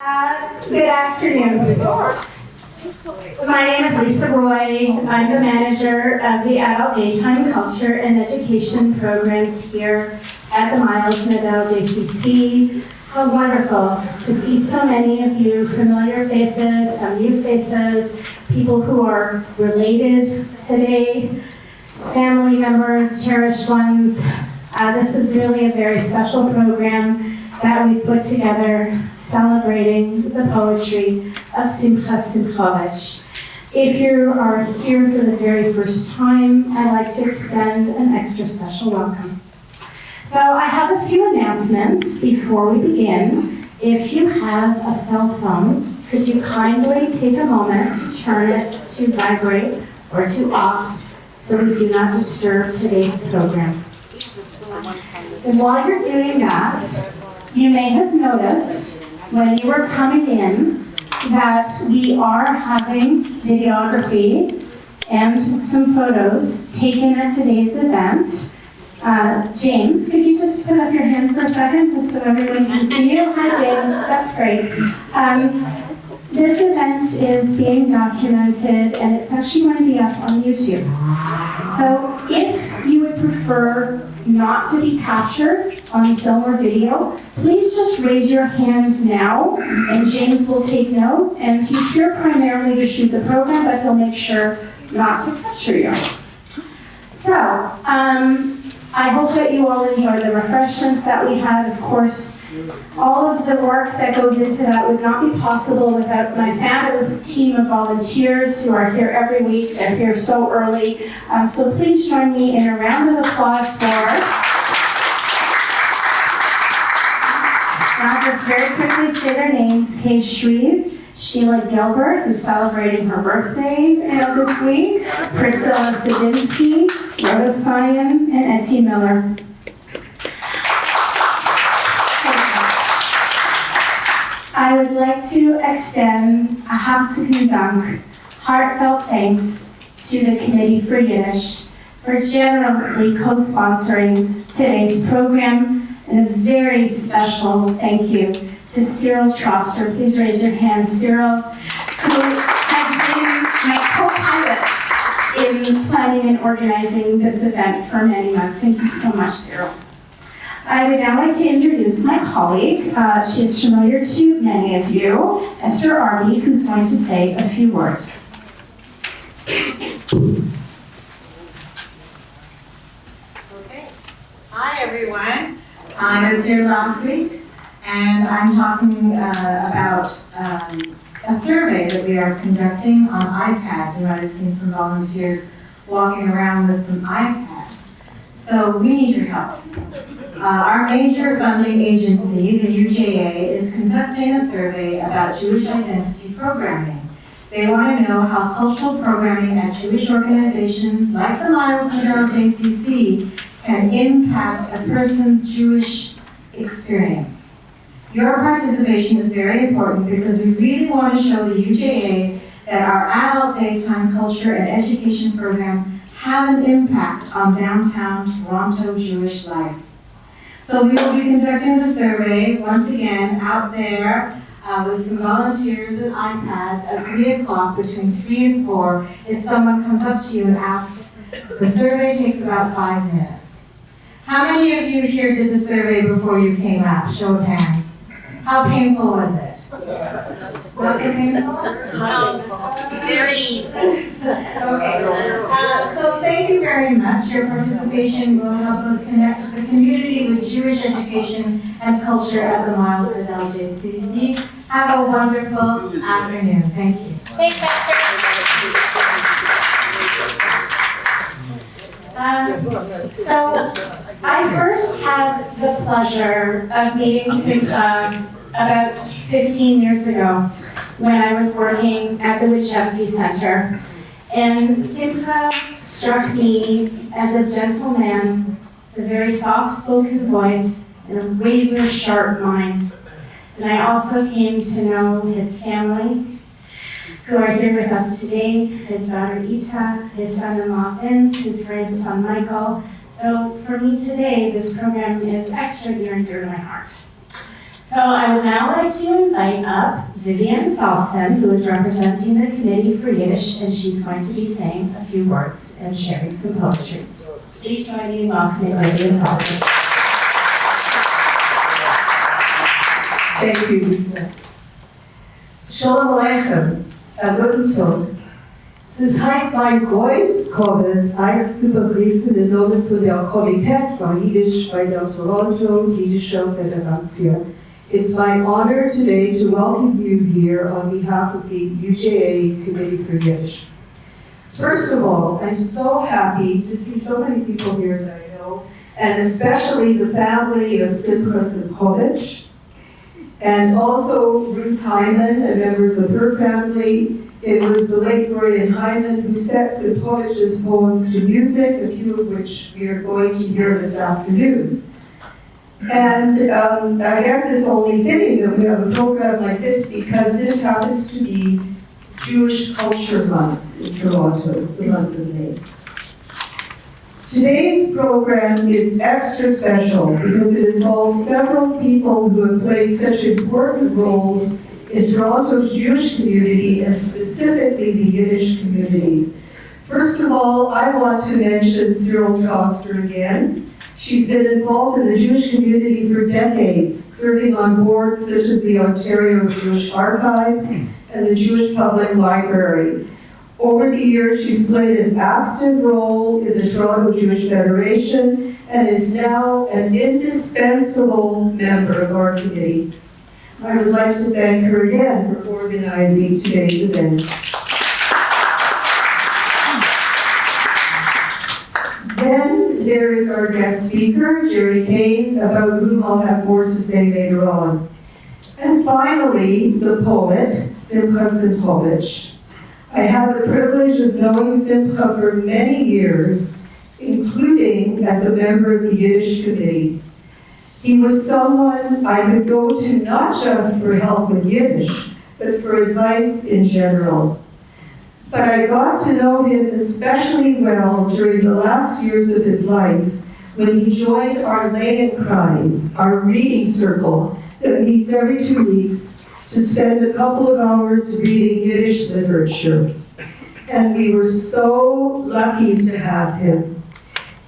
Good afternoon. My name is Lisa Roy. I'm the manager of the Adult Daytime Culture and Education programs here at the Miles Nadal JCC. How wonderful to see so many of you familiar faces, some new faces, people who are related today, family members, cherished ones. This is really a very special program that we've put together celebrating the poetry of Simcha Simchovitch. If you are here for the very first time, I'd like to extend an extra special welcome. So I have a few announcements before we begin. If you have a cell phone, could you kindly take a moment to turn it to vibrate or to off so we do not disturb today's program. And while you're doing that, you may have noticed when you were coming in that we are having videography and some photos taken at today's event. James, could you just put up your hand for a second just so everyone can see you? Hi James, that's great. This event is being documented and it's actually going to be up on YouTube. So if you would prefer not to be captured on film or video, please just raise your hand now and James will take note. And he's here primarily to shoot the program, but he'll make sure not to capture you. So, I hope that you all enjoy the refreshments that we had. Of course, all of the work that goes into that would not be possible without my fabulous team of volunteers who are here every week. They're here so early. So please join me in a round of applause for I'll just very quickly say their names. Kay Shreve, Sheila Gilbert, who's celebrating her birthday this week, Priscilla Sadinsky, Rhoda Sion, and Etty Miller. I would like to extend a herzlichen Dank, heartfelt thanks to the Committee for Yiddish for generously co-sponsoring today's program, and a very special thank you to Cyril Troster. Please raise your hand, Cyril, who has been my co-pilot in planning and organizing this event for many months. Thank you so much, Cyril. I would now like to introduce my colleague. She is familiar to many of you, Esther Arby, who's going to say a few words. Okay. Hi, everyone. I was here last week, and I'm talking about a survey that we are conducting on iPads. You might have seen some volunteers walking around with some iPads. So we need your help. Our major funding agency, the UJA, is conducting a survey about Jewish identity programming. They want to know how cultural programming at Jewish organizations like the Miles Nadal JCC can impact a person's Jewish experience. Your participation is very important because we really want to show the UJA that our adult daytime culture and education programs have an impact on downtown Toronto Jewish life. So we will be conducting the survey once again out there with some volunteers with iPads at 3 o'clock, between 3 and 4. If someone comes up to you and asks, the survey takes about 5 minutes. How many of you here did the survey before you came out? Show of hands. How painful was it? Was it painful? Very easy. Okay. So thank you very much. Your participation will help us connect the community with Jewish education and culture at the Miles Nadal JCC. Have a wonderful afternoon. Thank you. Thanks, Esther. So I first had the pleasure of meeting Simcha about 15 years ago when I was working at the Wojciechowski Center. And Simcha struck me as a gentleman, a very soft-spoken voice, and a razor-sharp mind. And I also came to know his family, who are here with us today, his daughter Ita, his son-in-law Vince, his grandson Michael. So for me today, this program is extra near and dear to my heart. So I would now like to invite up Vivian Falston, who is representing the Committee for Yiddish, and she's going to be saying a few words and sharing some poetry. Please join me in welcoming Vivian Falston. Thank you, Lisa. Shalom Aleichem, guten Tag. Es ist heißt mein Kreuz kommen, euch zu begrüßen im Namen von der Komitee für Yiddish bei der Toronto Jiddische Föderation. It's my honor today to welcome you here on behalf of the UJA Committee for Yiddish. First of all, I'm so happy to see so many people here that I know, and especially the family of Simcha Simchovitch, and also Ruth Hyman and members of her family. It was the late Gloria Hyman who set Simchovich's poems to music, a few of which we are going to hear this afternoon. And I guess it's only fitting that we have a program like this because this happens to be Jewish Culture Month in Toronto, the month of May. Today's program is extra special because it involves several people who have played such important roles in Toronto's Jewish community and specifically the Yiddish community. First of all, I want to mention Cyril Troster again. She's been involved in the Jewish community for decades, serving on boards such as the Ontario Jewish Archives and the Jewish Public Library. Over the years, she's played an active role in the Toronto Jewish Federation and is now an indispensable member of our committee. I would like to thank her again for organizing today's event. Then there is our guest speaker, Gerry Kane, about whom I'll have more to say later on. And finally, the poet, Simcha Simchovitch. I have the privilege of knowing Simcha for many years, including as a member of the Yiddish Committee. He was someone I could go to not just for help with Yiddish, but for advice in general. But I got to know him especially well during the last years of his life when he joined our Lehenkreis, our reading circle that meets every 2 weeks to spend a couple of hours reading Yiddish literature. And we were so lucky to have him.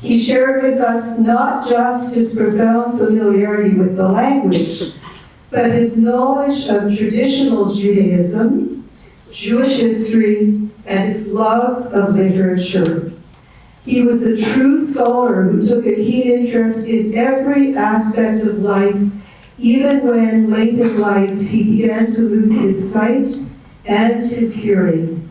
He shared with us not just his profound familiarity with the language, but his knowledge of traditional Judaism, Jewish history, and his love of literature. He was a true scholar who took a keen interest in every aspect of life, even when late in life he began to lose his sight and his hearing.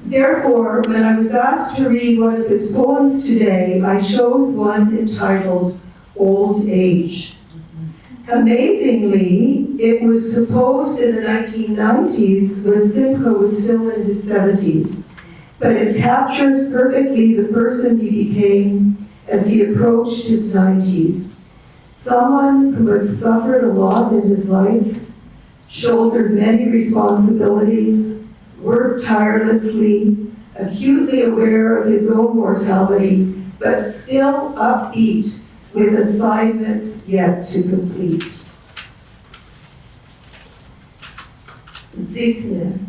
Therefore, when I was asked to read one of his poems today, I chose one entitled Old Age. Amazingly, it was composed in the 1990s when Simcha was still in his 70s, but it captures perfectly the person he became as he approached his 90s. Someone who had suffered a lot in his life, shouldered many responsibilities, worked tirelessly, acutely aware of his own mortality, but still upbeat with assignments yet to complete. Signe.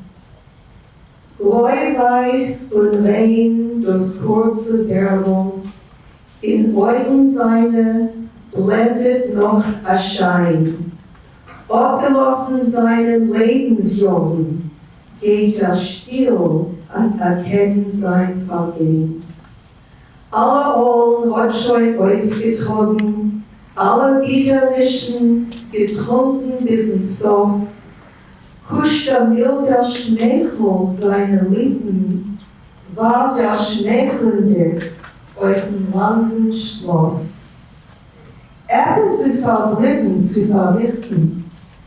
Weiß und rein das kurze Werbung, in Augen seine blendet noch ein Schein. Abgelaufen seinen Lebensjungen, geht still an erkennen sein Vergehen. Alle Ohren hat schon ausgetragen, alle Widerlichen getrunken bis ins Sof, kuscht der milder Schmeichel seine Lippen, ward der Schmeichelnde auf den langen Schlaf. Etwas ist verblieben zu verrichten,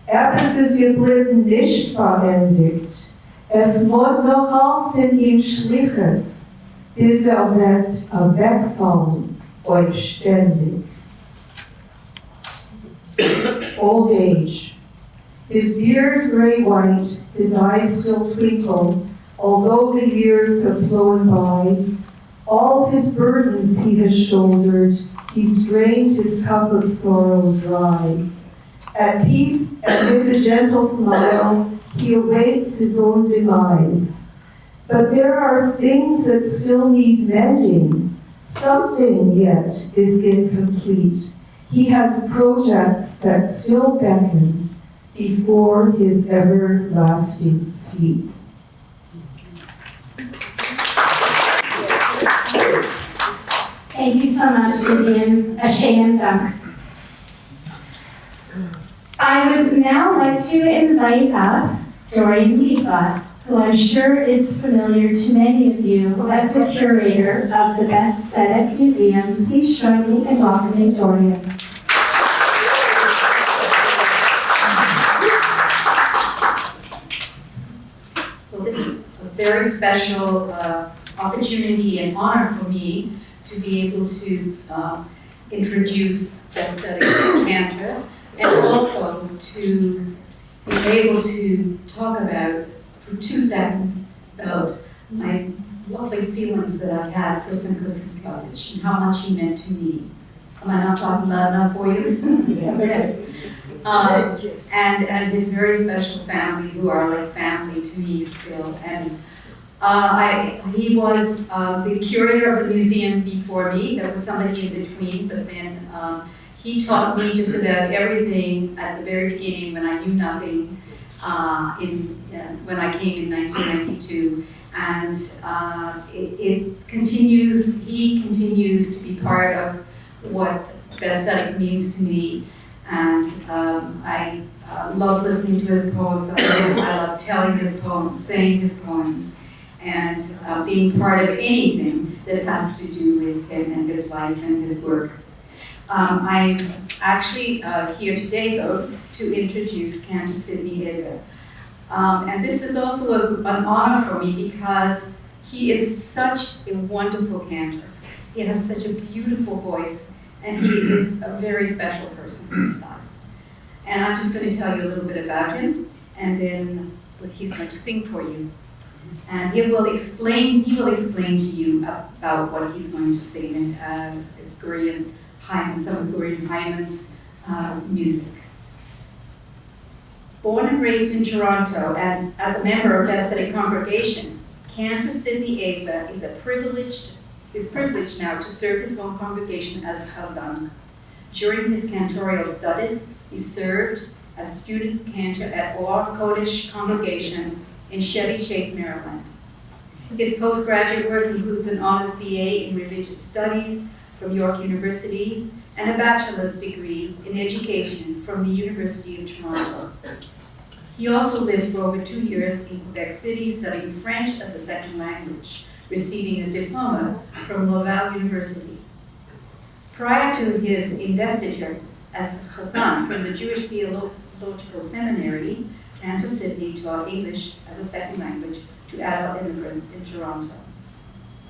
etwas ist geblieben nicht verendigt. Es muss noch als in ihm Schliches, bis wird wegfallen, euch ständig. Old age. His beard gray white, his eyes still twinkle, although the years have flown by. All his burdens he has shouldered, he's drained his cup of sorrow dry. At peace and with a gentle smile, he awaits his own demise. But there are things that still need mending. Something yet is incomplete. He has projects that still beckon before his everlasting sleep. Thank you so much, Vivian. Ashamed Dank. I would now like to invite up Dorian Lipa, who I'm sure is familiar to many of you as the curator of the Beth Tzedek Museum. Please join me in welcoming Dorian. So this is a very special opportunity and honor for me to be able to introduce Beth Tzedek Cantor, and also to be able to talk about, for 2 seconds, about my lovely feelings that I had for Simcha Simchovitch and how much he meant to me. Am I not talking loud enough for you? And his very special family, who are like family to me still. And he was the curator of the museum before me. There was somebody in between, but then he taught me just about everything at the very beginning when I knew nothing, when I came in 1992. And it continues, he continues to be part of what Beth Tzedek means to me. And I love listening to his poems. I love telling his poems, saying his poems, and being part of anything that has to do with him and his life and his work. I'm actually here today, though, to introduce Cantor Sidney Ezer. And this is also an honor for me because he is such a wonderful cantor. He has such a beautiful voice, and he is a very special person besides. And I'm just going to tell you a little bit about him, and then he's going to sing for you. And he will explain to you about what he's going to sing in Gurian Hyman, some of Gurian Hyman's music. Born and raised in Toronto, and as a member of Beth Tzedek congregation, Cantor Sidney Ezer is privileged now to serve his own congregation as Chazan. During his cantorial studies, he served as student cantor at Or Kodesh congregation in Chevy Chase, Maryland. His postgraduate work includes an honors BA in religious studies from York University and a bachelor's degree in education from the University of Toronto. He also lived for over 2 years in Quebec City studying French as a second language, receiving a diploma from Laval University. Prior to his investiture as Chazan from the Jewish Theological Seminary, Cantor Sidney taught English as a second language to adult immigrants in Toronto.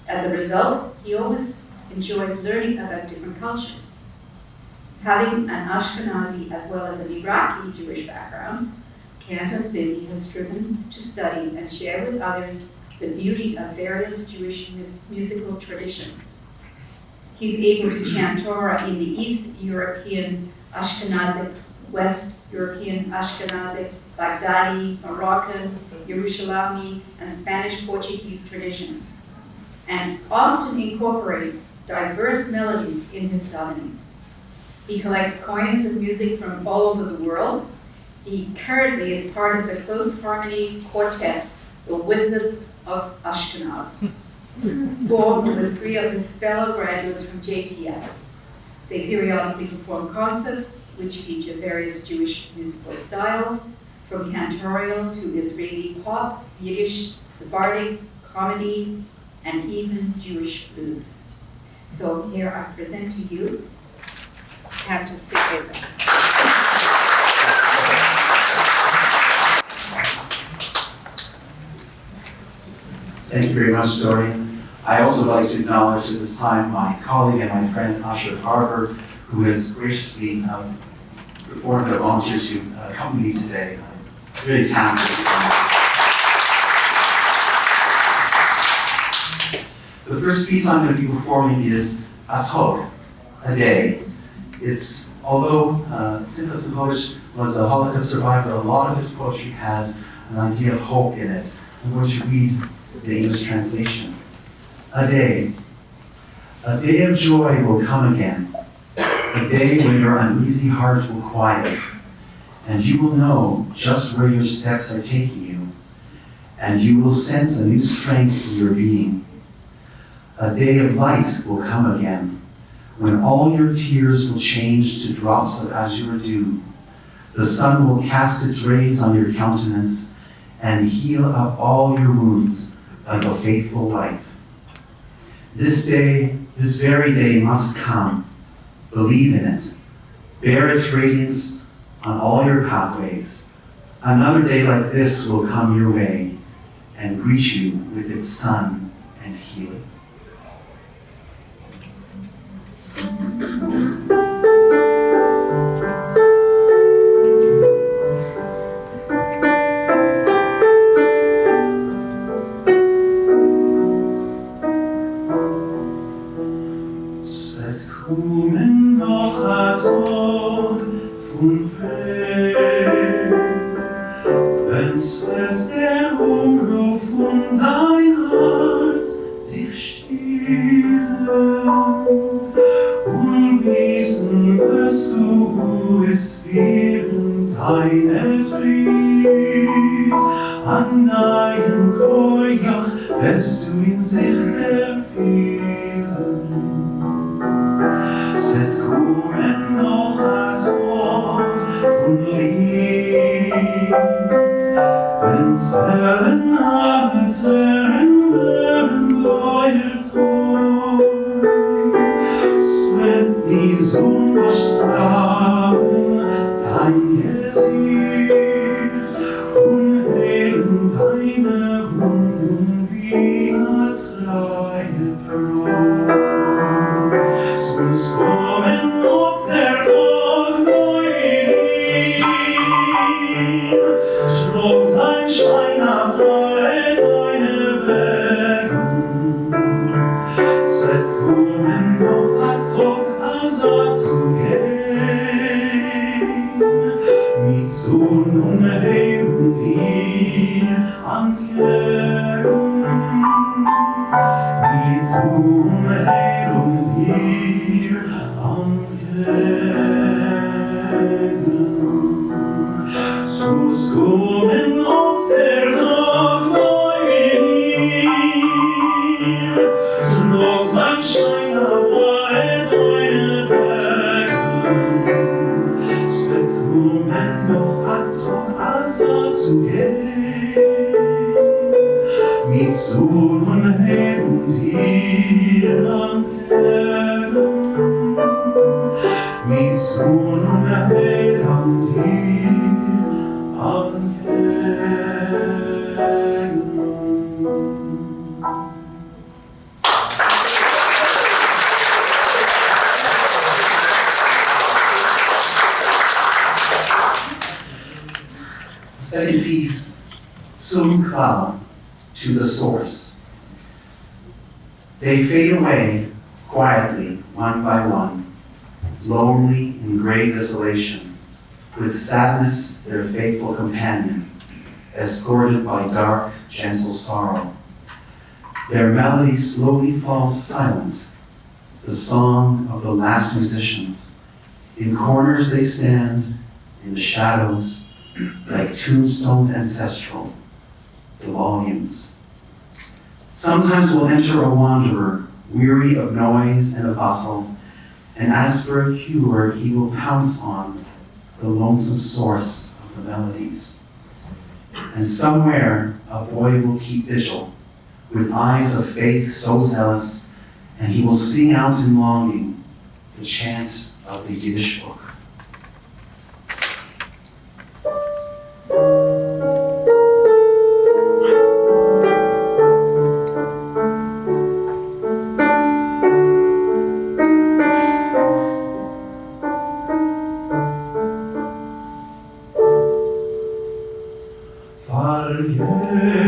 As a result, he always enjoys learning about different cultures. Having an Ashkenazi as well as an Iraqi Jewish background, Cantor Sidney has striven to study and share with others the beauty of various Jewish musical traditions. He's able to chant Torah in the East European Ashkenazic, West European Ashkenazic, Baghdadi, Moroccan, Yerushalmi, and Spanish Portuguese traditions, and often incorporates diverse melodies in his davening. He collects coins of music from all over the world. He currently is part of the close harmony quartet, the Wisdom of Ashkenaz, formed with 3 of his fellow graduates from JTS. They periodically perform concerts which feature various Jewish musical styles, from cantorial to Israeli pop, Yiddish, Sephardic, comedy, and even Jewish blues. So here I present to you Cantor Sidney Ezer. Thank you very much, Dorian. I also like to acknowledge at this time my colleague and my friend Ashraf Harper, who has graciously performed a volunteer to accompany me today. Really talented. The first piece I'm going to be performing is a tog, a day. Although Simcha Simchovitch was a Holocaust survivor. A lot of his poetry has an idea of hope in it. I'm going to read the English translation. A day of joy will come again. A day when your uneasy heart will quiet, and you will know just where your steps are taking you, and you will sense a new strength in your being. A day of light will come again, when all your tears will change to drops of azure dew. The sun will cast its rays on your countenance and heal up all your wounds like a faithful wife. This very day must come. Believe in it. Bear its radiance on all your pathways. Another day like this will come your way and greet you with its sun and healing. Wenn's wird der Umruf dein Herz sich stillen, unwissen wirst du, wo es fehlen deine Trieb. An deinem Koyach wirst du in sich erfüllen. Es wird kommen noch ein Tag von Lieb. Wenn's Herren Abend, Herren euer Tor, es wird die Sonne strahlen, dein Gesicht, und hellen deine Wunden wie eine treue Frau. Sonst kommen auf der Tag neu, trug sein Schein auf alle deine Wegen. Es wird kommen noch ein Tag, Asa zu gehen, mit Sohn und Heil dir entgegen. Mit Sohn und Heil dir entgegen. So's kommen auf der Tag neu, noch sein Schein auf alle deine Wegen. Es wird kommen noch ein Tag, Asa zu gehen, mit Sohn und Heil dir entgegen. Mit Sohn und Heil dir. Second piece, Zum Qual, to the source. They fade away quietly, one by one, lonely in gray desolation, with sadness their faithful companion, escorted by dark, gentle sorrow. Their melody slowly falls silent, the song of the last musicians. In corners they stand, in the shadows, like tombstones ancestral, the volumes. Sometimes we'll enter a wanderer, weary of noise and of bustle, and as for a cure, he will pounce on the lonesome source of the melodies. And somewhere a boy will keep vigil, with eyes of faith so zealous, and he will sing out in longing the chant of the Yiddish book.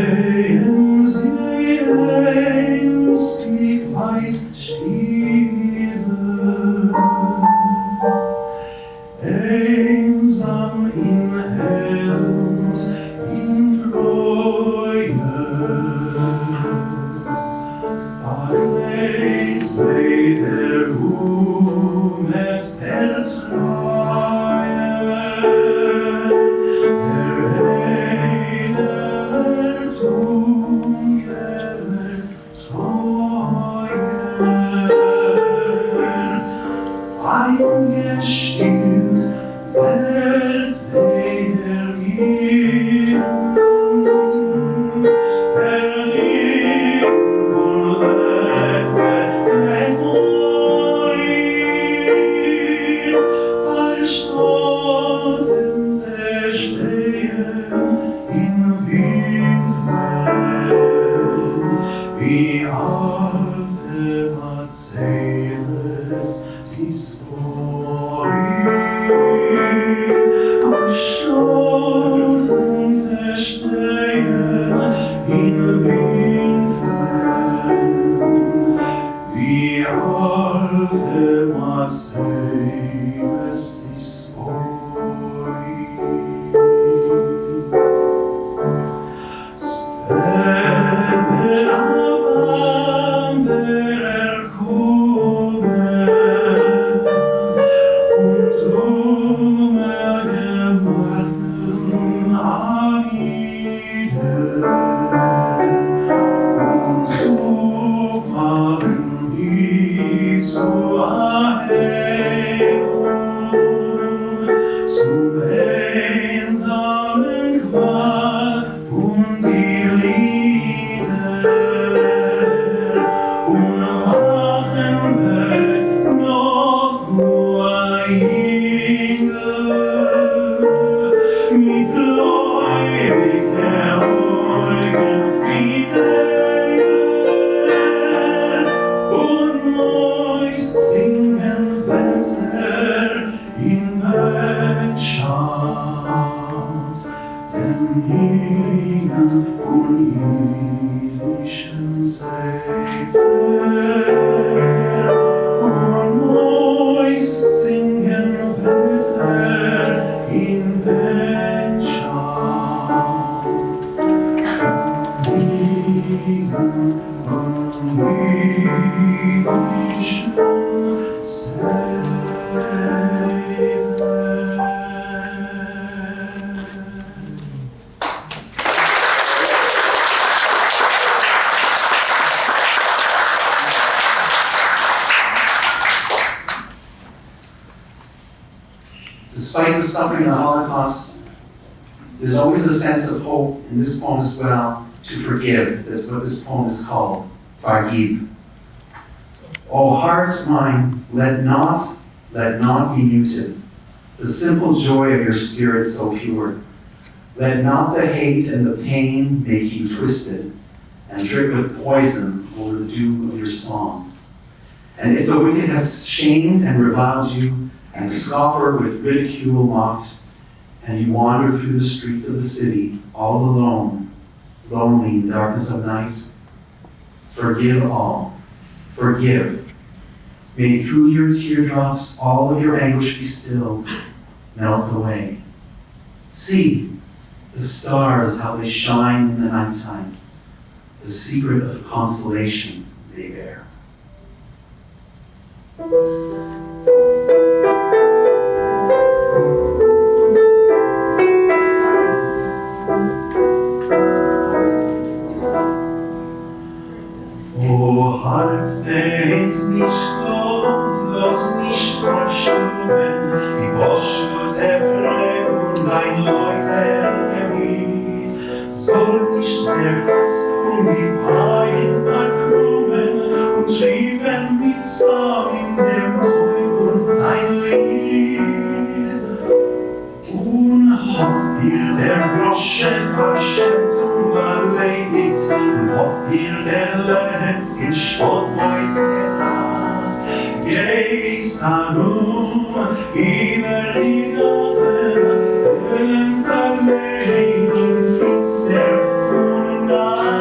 Vergehen sie einst die weißen Stille, einsam wie alte Marcellus die Story. Ach, schordernde Stellen in Winfeln, wie alte Marcellus die Story. Stellen am Wander kommen und geworden Aiden und suchen die zur Erhebung zum einsamen Qual und die Lieder und wachen wird noch nur mit gläubiger Augen wie Engel und Mäus singen Wetter in Wirtschaft, Hingen von jüdischen Seifer und Mäus singen Wetter in Wirtschaft, Hingen von jüdischen Despite the suffering of the Holocaust, there's always a sense of hope in this poem as well, to forgive. That's what this poem is called, Fargib. O hearts mine, let not be muted, the simple joy of your spirit so pure. Let not the hate and the pain make you twisted and drip with poison over the dew of your song. And if the wicked have shamed and reviled you, and the scoffer with ridicule mocked, and you wander through the streets of the city, all alone, lonely in darkness of night, forgive all, forgive. May through your teardrops all of your anguish be stilled, melt away. See the stars, how they shine in the nighttime, the secret of consolation they bear. O Herz, der ist nicht los, lass nicht verstummen, die Boschut öffne und dein Leute ergebiet. Soll nicht der Hass und die Pein verkrümmen und trieben mit Samen in dem Teufel dein Lied. Unhoff dir der Grosche verschämt und erledigt, und hoff dir der Lenz in Spott weiß gelacht. Gehst herum über die Gassen, Höhlen verlegen und finster von Nacht.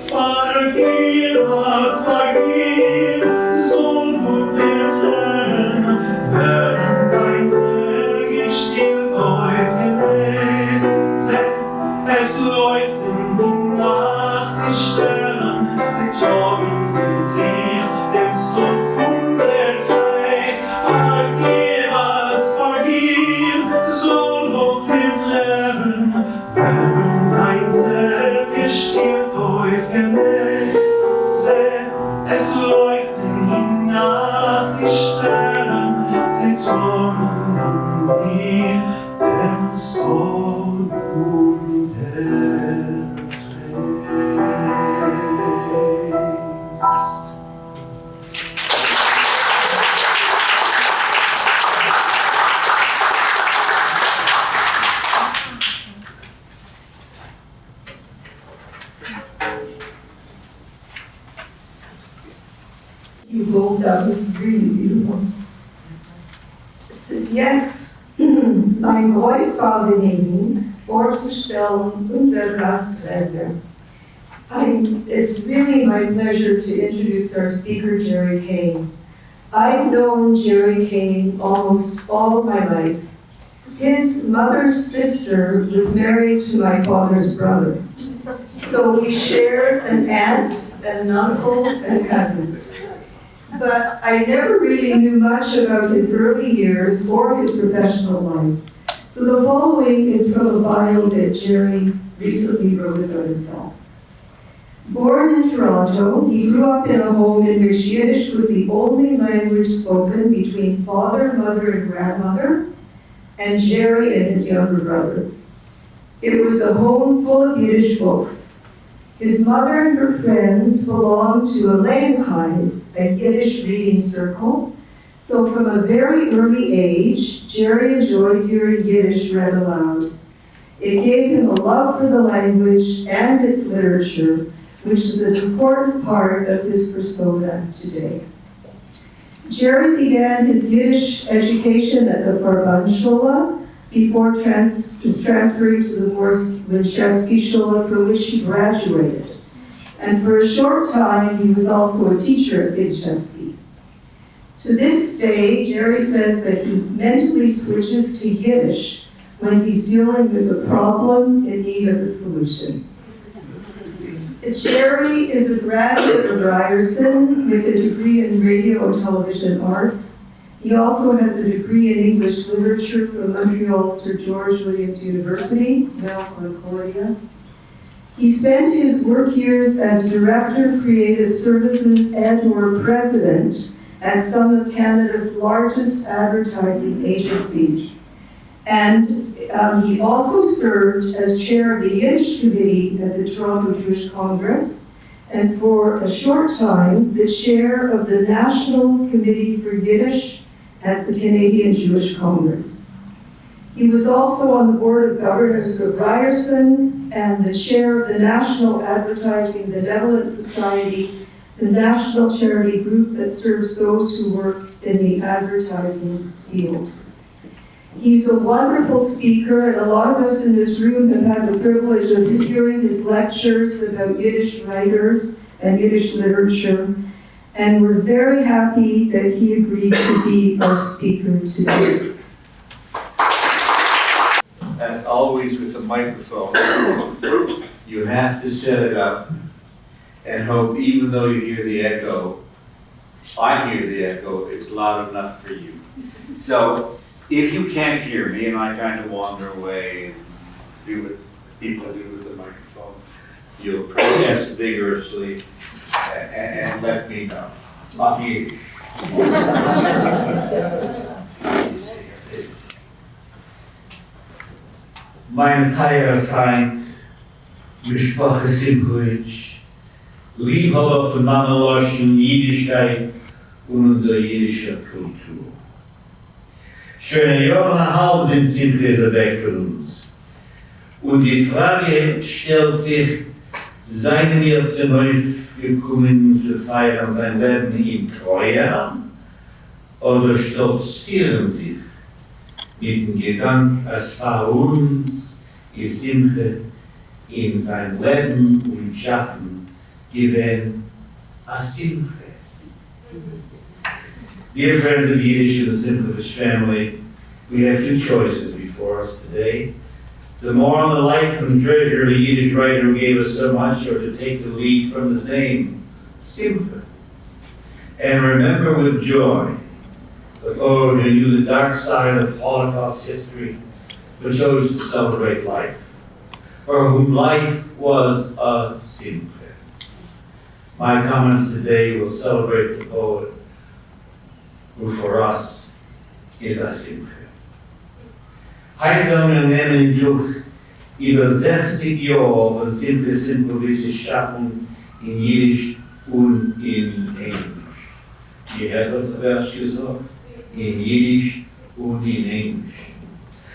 Vergib, Herz, vergib, soll wohl der Tränen, während dein Tag gestillt auf dem Weg. Es leuchten die Nacht die Sterne, sie joggen in sich, dem Sohn von der Zeit. rolled up. It's really beautiful. Es ist jetzt mein großes Vergnügen, vorzustellen unser Gastredner. It's really my pleasure to introduce our speaker, Gerry Kane. I've known Gerry Kane almost all of my life. His mother's sister was married to my father's brother. So we shared an aunt and an uncle and cousins. But I never really knew much about his early years or his professional life. So the following is from a bio that Gerry recently wrote about himself. Born in Toronto, he grew up in a home in which Yiddish was the only language spoken between father, mother, and grandmother, and Gerry and his younger brother. It was a home full of Yiddish books. His mother and her friends belonged to a Lehmkreis, a Yiddish reading circle, so from a very early age, Gerry enjoyed hearing Yiddish read aloud. It gave him a love for the language and its literature, which is an important part of his persona today. Gerry began his Yiddish education at the Verbandschule before transferring to the Horst Winchevsky Schule, from which he graduated. And for a short time, he was also a teacher at Winchevsky. To this day, Gerry says that he mentally switches to Yiddish when he's dealing with a problem in need of a solution. Gerry is a graduate of Ryerson with a degree in radio and television arts. He also has a degree in English literature from Montreal's Sir George Williams University, now Concordia. He spent his work years as Director of Creative Services and/or President at some of Canada's largest advertising agencies. And he also served as chair of the Yiddish Committee at the Toronto Jewish Congress, and for a short time, the chair of the National Committee for Yiddish at the Canadian Jewish Congress. He was also on the board of governors of Ryerson and the chair of the National Advertising Benevolent Society, the national charity group that serves those who work in the advertising field. He's a wonderful speaker, and a lot of us in this room have had the privilege of hearing his lectures about Yiddish writers and Yiddish literature, and we're very happy that he agreed to be our speaker today. As always with the microphone, you have to set it up and hope, even though you hear the echo, I hear the echo, it's loud enough for you. So, if you can't hear me and I kind of wander away and do what people do with the microphone, you'll protest vigorously and let me know. Auf Yiddish. Mein teurer Freund, Simcha Simchovitch, Liebhaber von Manneloschen Jiddischkeit und unserer jiddischer Kultur. Schon ein Jahr und ein halb sind Simcha Ezer weg von uns. Und die Frage stellt sich, seien wir zum Hof gekommen zu feiern sein Leben in Treue oder stolzieren sich mit dem Gedanken, als für uns ist Simcha in sein Leben und Schaffen gewesen als Simcha. Dear friends of Yiddish and the Simchovitch family, we have two choices before us today. To mourn the life and treasure of a Yiddish writer who gave us so much, or to take the lead from his name, Simcha. And remember with joy that, oh, who knew the dark side of Holocaust history, but chose to celebrate life, for whom life was a Simcha. My comments today will celebrate the poet, who for us is a Simcha. Heute werden wir nehmen durch über 60 Jahre von Simcha Simchovitch's Schaffen in Yiddish und in Englisch. Ihr habt das Vers gesagt? In Yiddish und in English.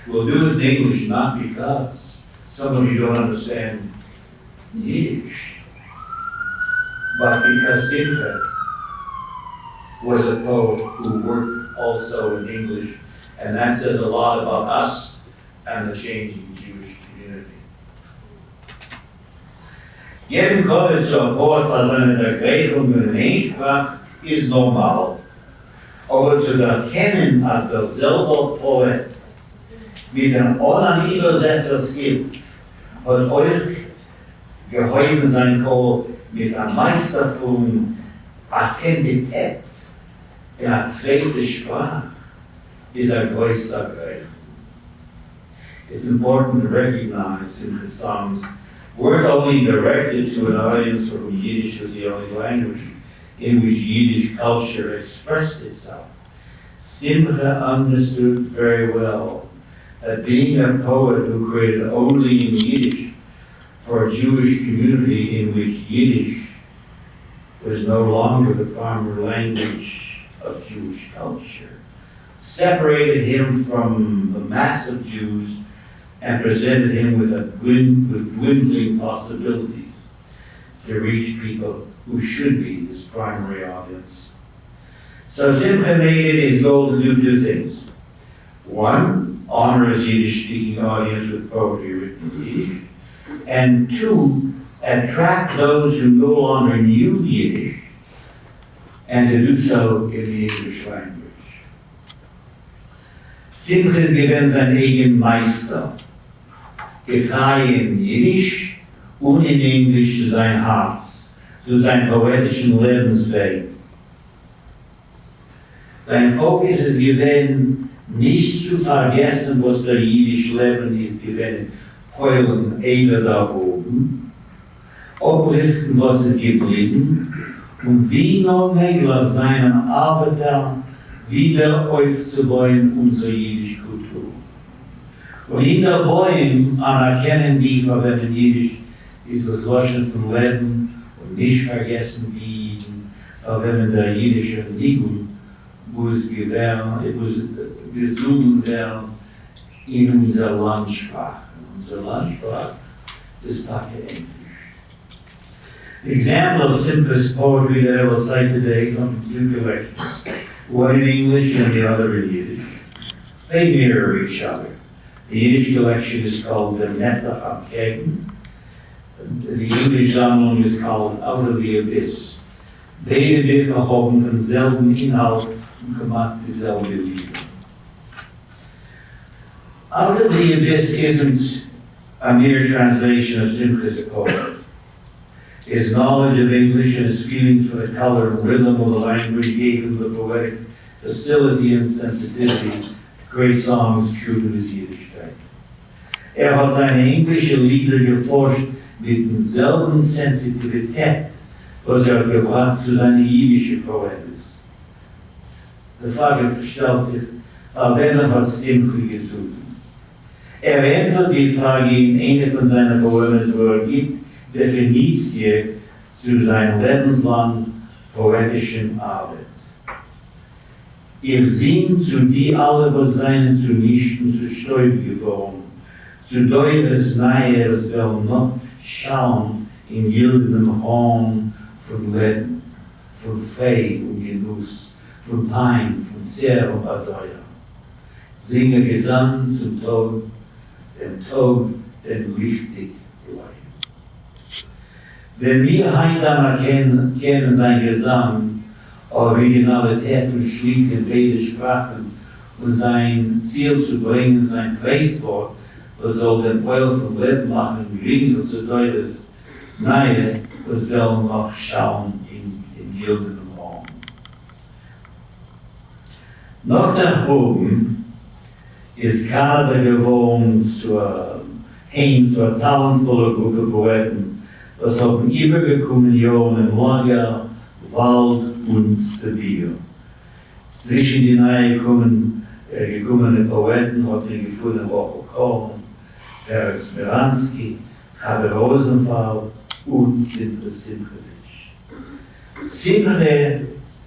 We'll do it in English not because some of you don't understand Yiddish, but because Simcha was a poet who worked also in English, and that says a lot about us and the changing Jewish community. Jedem kommen zum Poet, was eine Erklärung in Einsprach ist normal. Aber zu erkennen, als der selber Poet mit einem anderen Übersetzershilfe hat euch geholfen sein kann, mit einer meistervollen Attentität in einer zweiten Sprache is our größter Greif. It's important to recognize in the songs weren't only directed to an audience for whom Yiddish was the only language in which Yiddish culture expressed itself. Simcha understood very well that being a poet who created only in Yiddish for a Jewish community in which Yiddish was no longer the primary language of Jewish culture separated him from the mass of Jews and presented him with dwindling possibilities to reach people who should be his primary audience. So Simcha made it his goal to do two things. One, honor his Yiddish-speaking audience with poetry written in Yiddish, and two, attract those who no longer knew Yiddish, and to do so in the English language. Simcha ist gewesen sein eigen Meister, getreu in Yiddish und in Englisch zu sein Herz, zu seinem poetischen Lebensweg. Sein Fokus ist gewesen, nicht zu vergessen, was der Jiddisch Leben ist gewesen, Heulen einer da oben, abrichten, was ist geblieben, und wie noch möglich seinen Arbeiter wieder aufzubauen, unsere jüdische Kultur. Und in der Bäume anerkennen die verwenden Jiddisch, ist das Loschen zum Leben und nicht vergessen die verwenden der jüdische Ligung, wo es gesungen werden in unserer Landsprache. Unsere Landsprache ist Dacke Englisch. The example of simplest poetry that I will cite today comes from two collections, one in English and the other in Yiddish. They mirror each other. The Yiddish collection is called the Netzach am Kane. The English Sammlung is called Out of the Abyss. Beide Bücher haben denselben Inhalt und gemacht dieselbe Liebe. Out of the Abyss isn't a mere translation of Simcha's poem. His knowledge of English and his feelings for the color and rhythm of the language gave him the poetic facility and sensitivity to create songs true to his Yiddishkeit. Hat seine englische Lieder geforscht mit derselben Sensitivität, was gebracht zu seiner jiddische Poetis. Die Frage stellt sich, wen hat Simcha gesucht? Erwähnt die Frage in einer von seinen Poemen, wo gibt Definitie zu seiner lebenslangen poetischen Arbeit. Ihr Sinn zu die alle, was seinen zu nichten, zu Stäub geworden, zu deures Neues will noch schauen in gildenem Horn von Leben, von Frei und Genuss, von Pein, von Zehr und Adeuer. Singe Gesang zum Tod, den wichtig bleibt. Wenn wir heute kennen sein Gesang, Originalität und Schlicht in beide Sprachen und sein Ziel zu bringen, sein Preiswort, was soll den Oil vom Leben machen, gering und so deutlich, nein, was will noch schauen in gildenem Horn. Noch nach oben ist Kanada geworden zur talentvollen Gruppe Poeten, was haben übergekommen Jahren im Lager, Wald und Sibir. Zwischen die nahe gekommene Poeten hat man gefunden Rochel Kane, Gerry Smiranski, Chaber Rosenthal und Simcha Simchovitch. Simcha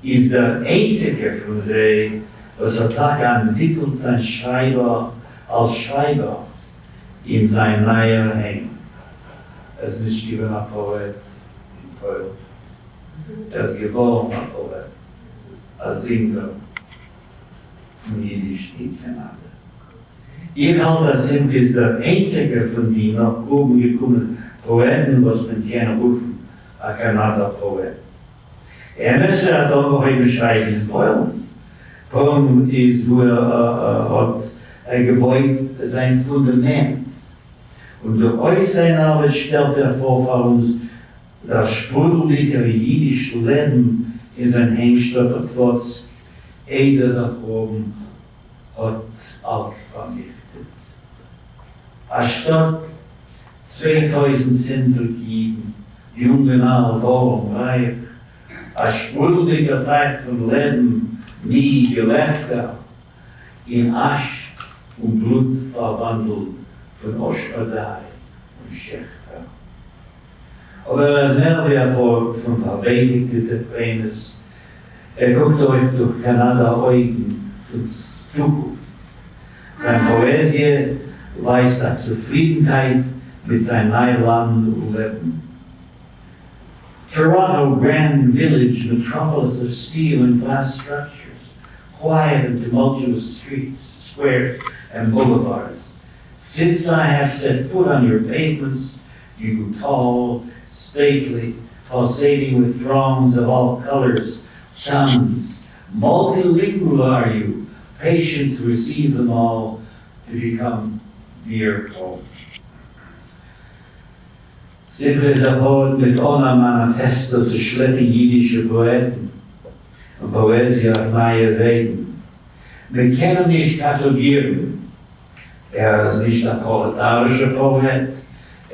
ist der einzige von sie, was hat entwickelt sein Schreiber als Schreiber in sein neuer Heim. Es ist nicht ein Poet in Köln. Es ist geworden ein Poet. als Singer von Jiddisch in Kanada. Ich halte, dass Simcha ist der einzige von den nach oben gekommenen Poeten, was man gerne rufen, ein Kanada-Poet. Müsste dann noch ein beschreibenden Poem. Poem ist, wo hat gebeut sein Fundament. Und durch euch seine Arbeit stellt vor uns das sprudelige jiddische Leben in sein Heimstadt und trotz Ede da oben hat alles vernichtet. A Stadt 2000 Center geben, jungen alt, arm, reich, a sprudeliger Teig von Leben, nie Gelächter, in Asch und Blut verwandelt von Oschwadei und Schächter. Aber als Mehrwertort von verweitigtes Ertränes, guckt euch durch Kanada Augen für Zukunft. Seine Poesie weist nach Zufriedenheit mit seinem Neuland und Leben. Toronto, grand village, metropolis of steel and glass structures, quiet and tumultuous streets, squares, and boulevards. Since I have set foot on your pavements, you tall, stately, pulsating with throngs of all colors, tongues, multilingual are you, patient to receive them all, to become dear home. Simcha ist ein Poet mit ohne Manifesto zu schleppen jiddische Poeten und Poesie auf neue Wegen. Wir können nicht katalogieren. Ist nicht ein proletarischer Poet,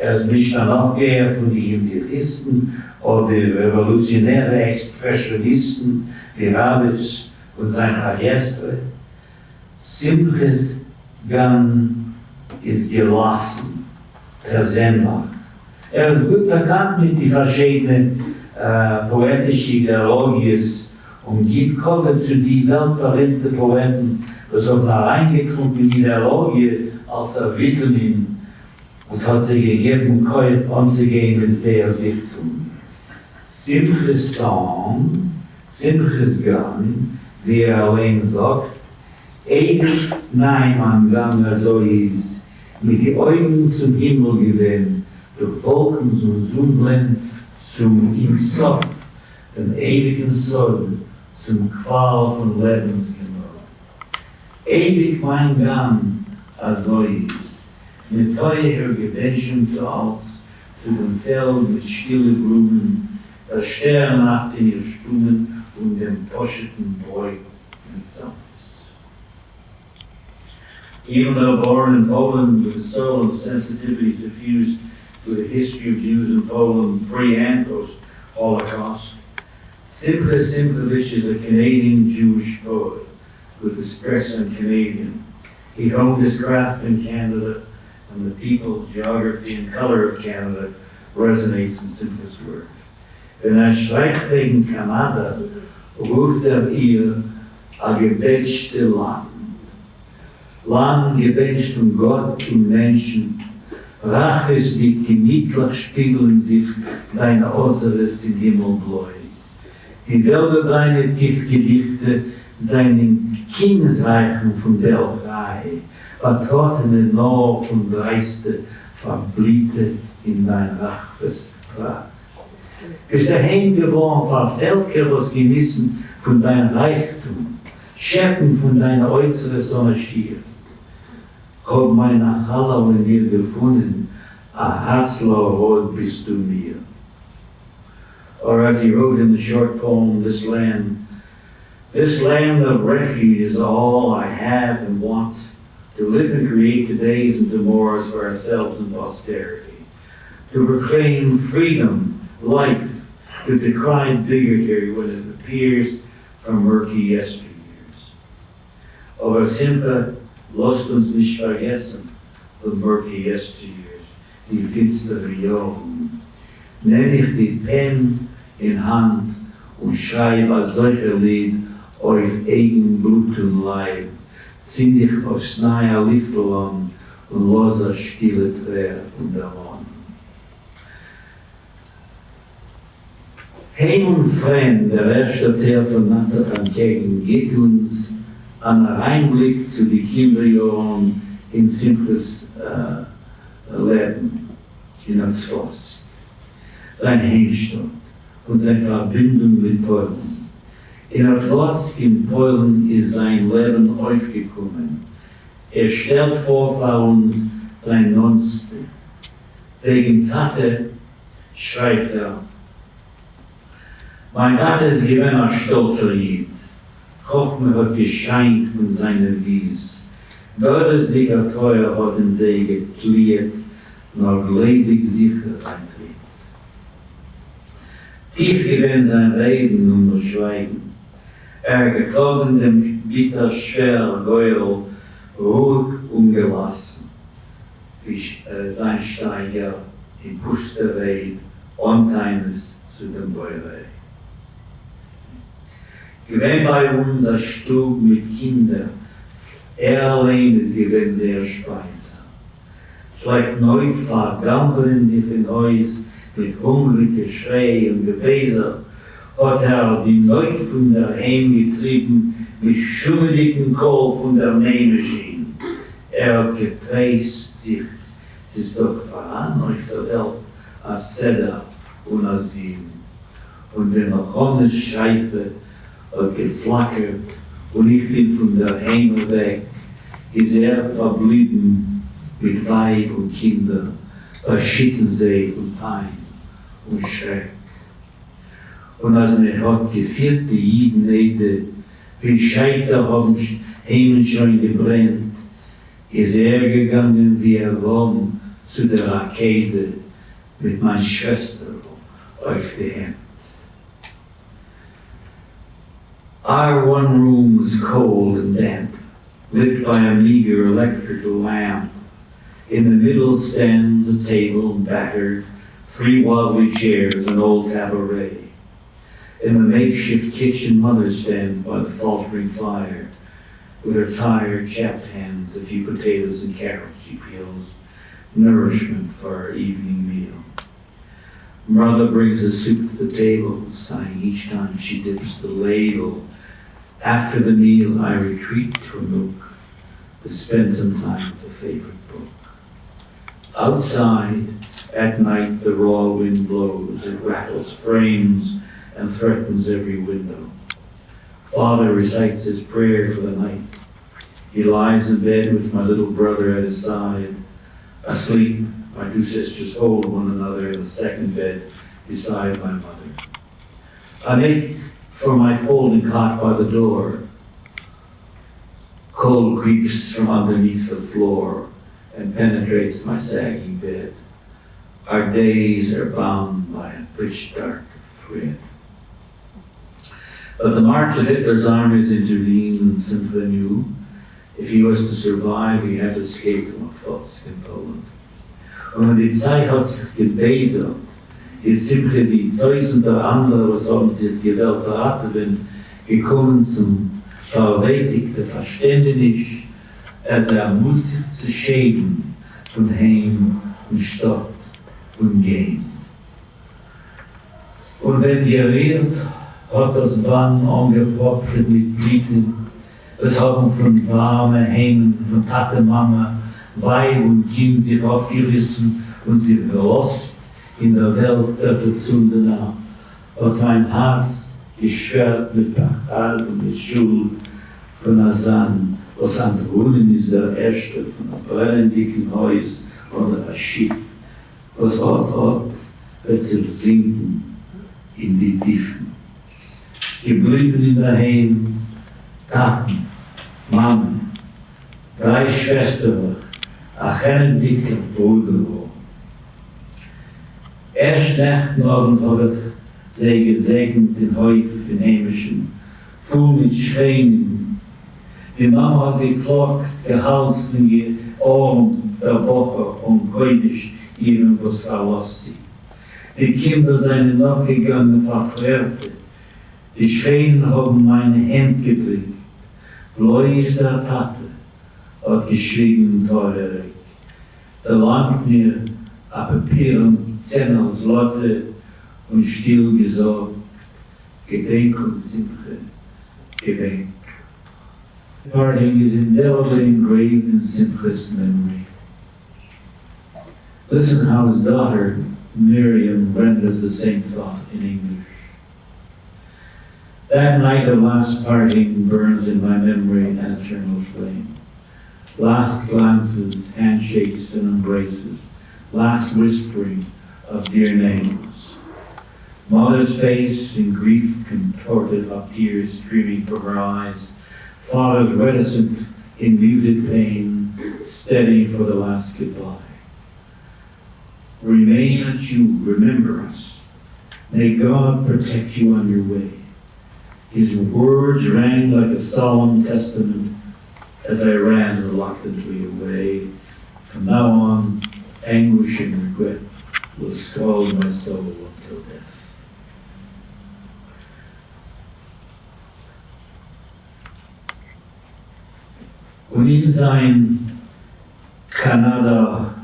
ist nicht ein Nachgeher von den Inzichisten oder die revolutionären Expressionisten wie Rabitsch und sein Majestre. Simchas Gang ist gelassen, versemmbar. Ist gut bekannt mit den verschiedenen poetischen Ideologien und gibt Cover zu den weltberühmten Poeten, was haben reingeklungen in Ideologie als ein Vitamin. Es hat sich gegeben, kein anzugehen mit der Dichtung. Simchas Song, Simchas Gang, wie allein sagt, ewig nein am Gang, so ist, mit den Augen zum Himmel gewinnt, durch Wolken und Sonne zum Insof, dem ewigen Soll, zum Qual von Lebensgenuss. Ewig mein Gang, also ist, mit teurer Gedenken zu Alts, zu dem Feld mit stillen Blumen, der Sternnacht in ihr Stummen und dem poscheten Beug mit Salz. Even though born in Poland with soul and sensitivity suffused with the history of Jews in Poland pre and post-Holocaust, Simcha Simchovitch is a Canadian Jewish poet with espresso and Canadian. He honed his craft in Canada, and the people, geography, and color of Canada resonates in Simcha's work. Wenn schreibt wegen Kanada, ruft ihr a gebenchte Land. Land gebencht von Gott und Menschen. Raches die gemütlich spiegeln sich deine Äußeres im Himmel bläu. Die Wälder deine Tiefgedichte seinen Kindesreichen von Belfrei, vertrottene Nor von Dreiste, verbliete in dein rachfest Pracht. Bist daheim geworden von Völker, was genießen von deinem Reichtum, schärfen von deiner äußeren Sonne schier. Hab meine Halle in dir gefunden, a Hatzler Rot bist du mir. Or as he wrote in the short poem, this land of refuge is all I have and want, to live and create todays and tomorrows for ourselves and posterity, to proclaim freedom, life, to decry bigotry when it appears from murky yesteryears. Aber Simcha, lasst uns nicht vergessen, the murky yesteryears, die finstere Jahren. Nenn ich die Pen in Hand und schreib als solcher Lied auf eigen Blut und Leib, zinn dich aufs neue Lichterland und los das stille Träer und der Mann. Heim und Fremd, der erste Teil von Nazareth entgegen, geht uns an einen Einblick zu den Kinderjahren in simples Leben in das Voss. Sein Heimstatt und seine Verbindung mit Polen. In der Voss in Polen ist sein Leben aufgekommen. Stellt vor uns sein Nonste. Wegen Tate schreibt mein Tate ist gewesen ein stolzer Jid. Chochme hat gescheint von seiner Wies. Gottesdicker Teuer hat in See geklärt, noch ledig sicher sein Tritt. Tief gewesen sein Reden und das Schweigen. Getragen dem bitter schwer Geurl, ruhig und gelassen. Wie sein Steiger im Pusterweg, onteines zu dem Bäuerei. Gewinn bei uns ein Stub mit Kindern, allein ist gewinn sehr speise. Vielleicht neu vergammeln sich in Haus mit hungrigem Schrei und Gebäse, hat die Neu von der Heim getrieben mit schummeligen Kohl von der Nähmaschine. Hat gepreist sich, es ist doch voran auf der Welt, als Zedda und als Sieben. Und wenn noch Hommes Scheibe hat geflackert und ich bin von der Heim weg, ist verblieben mit Weib und Kinder bei Schittensee von Pein und Schreck. Und als hat geführt die Jiden Ede, wie Scheiter haben Heimen schon gebrennt, ist gegangen wie war zu der Arkade mit meiner Schwester auf die Hand. Our one room was cold and damp, lit by a meager electrical lamp. In the middle stands a table battered, 3 wobbly chairs, an old cabaret. In the makeshift kitchen, mother stands by the faltering fire. With her tired, chapped hands, a few potatoes and carrots she peels, nourishment for our evening meal. Mother brings the soup to the table, sighing each time she dips the ladle. After the meal, I retreat to a nook to spend some time with a favorite book. Outside, at night, the raw wind blows. It rattles frames and threatens every window. Father recites his prayer for the night. He lies in bed with my little brother at his side. Asleep, my 2 sisters hold one another in the second bed beside my mother. I make for my folding cot by the door. Cold creeps from underneath the floor and penetrates my sagging bed. Our days are bound by a pitch dark thread. But the march of Hitler's armies intervened and simply knew if he was to survive, he had to escape from Pforzk in Poland. Und wenn die Zeit hat sich gebesert, ist simply wie tausende andere, was haben sich die Welt beraten, gekommen zum verwältigten Verständnis, als muss sich zu schäden von Heim und Stadt und Gehen. Und wenn geriert, hat das Bann angepoppelt mit Bieten, das haben von warmen Heimen, von Tate, Mama, Weib und Kind sich abgerissen und sie verlost in der Welt der Zerzundena, hat mein Herz geschwert mit Pachal und mit Schuld von Asan, was an Brunnen ist der erste von einem brennendicken Haus oder ein Schiff, was Ort wird sich sinken in die Tiefen. Geblieben in der Heim, Taten, Mama, 3 Schwestern, ein dicker Bruder. Erst nach dem Abend habe ich sie gesegnet in Häuf, in Heimischen, voll mit Schreien. Die Mama hat geklagt, gehalst in die Ohren der Woche und Geudisch ihren was verlassen. Die Kinder seien nachgegangen, verklärte. Die Schreien haben meine Hände gedrückt. Bläu ist der Tate, hat geschwiegen teurig. Da langt mir a Papier und Zähne als Lotte und still gesagt, Gedenk und Simche, Gedenk. Parting is indelibly engraved in Simcha's memory. Listen how his daughter, Miriam, renders the same thought in English. That night of last parting burns in my memory an eternal flame. Last glances, handshakes, and embraces. Last whispering of dear names. Mother's face in grief contorted up, tears streaming from her eyes. Father's reticent in muted pain, steady for the last goodbye. Remain at you, remember us. May God protect you on your way. His words rang like a solemn testament as I ran reluctantly away. From now on, anguish and regret will scald my soul until death. Und in sein Kanada-Form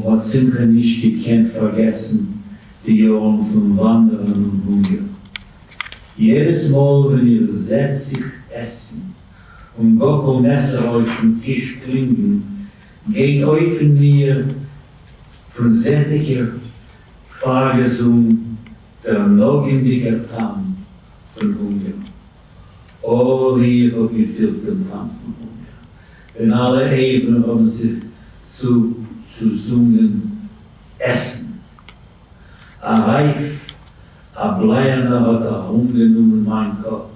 hat Simcha nicht gekannt vergessen, die Jahren vom Wandern und Hunger. Jedes Mal, wenn ihr setzt sich essen und Gockelmesser auf den Tisch klingen, geht euch in mir von sättiger Fahrgesung der nogendiger Tam von Hunger. Oh, wie hab gefüllt den Tam von Hunger. Wenn alle Ebenen haben sich zu singen, essen. A Reif, a Bleierner hat herumgenommen mein Kopf.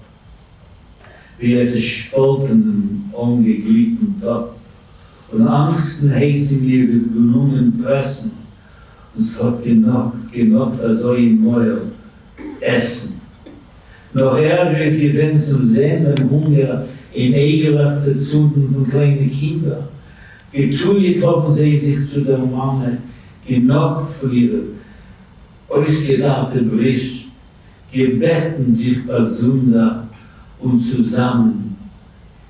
Wie es spaltenden, ungegliedten Topf. Und Angsten heißen mir gelungen pressen. Es hat genug, also in Mäuer essen. Noch ärger ist gewinnt zum sehenden Hunger in ekelhafte Zunden von kleinen Kindern. Getuiert haben sie sich zu der Mama, genockt von ihrer ausgedachte Brust, gebeten sich besunder und zusammen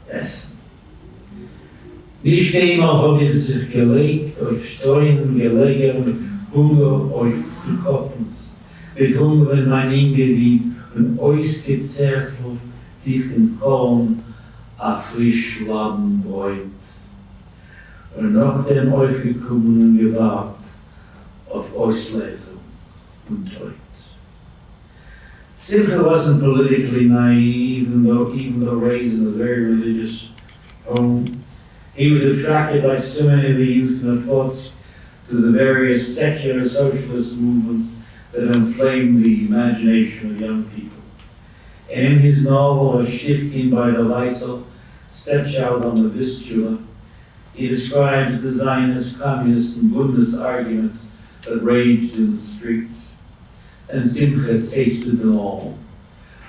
essen. Nicht einmal haben sie sich gelegt auf Steinen gelegen mit Hunger auf zu Kopfens, mit Hunger in mein Ingewied und ausgezerrt sich in Korn a frisch laben Bräut. Und nach dem aufgekommenen gewahrt auf Auslesung und Deut. Simcha wasn't politically naive, even though raised in a very religious home. He was attracted, like so many of the youth in the thoughts, to the various secular socialist movements that inflamed the imagination of young people. And in his novel, A Shifting by the Weissel, Stepchild on the Vistula, he describes the Zionist, communist, and Bundist arguments that raged in the streets. And Simcha tasted them all.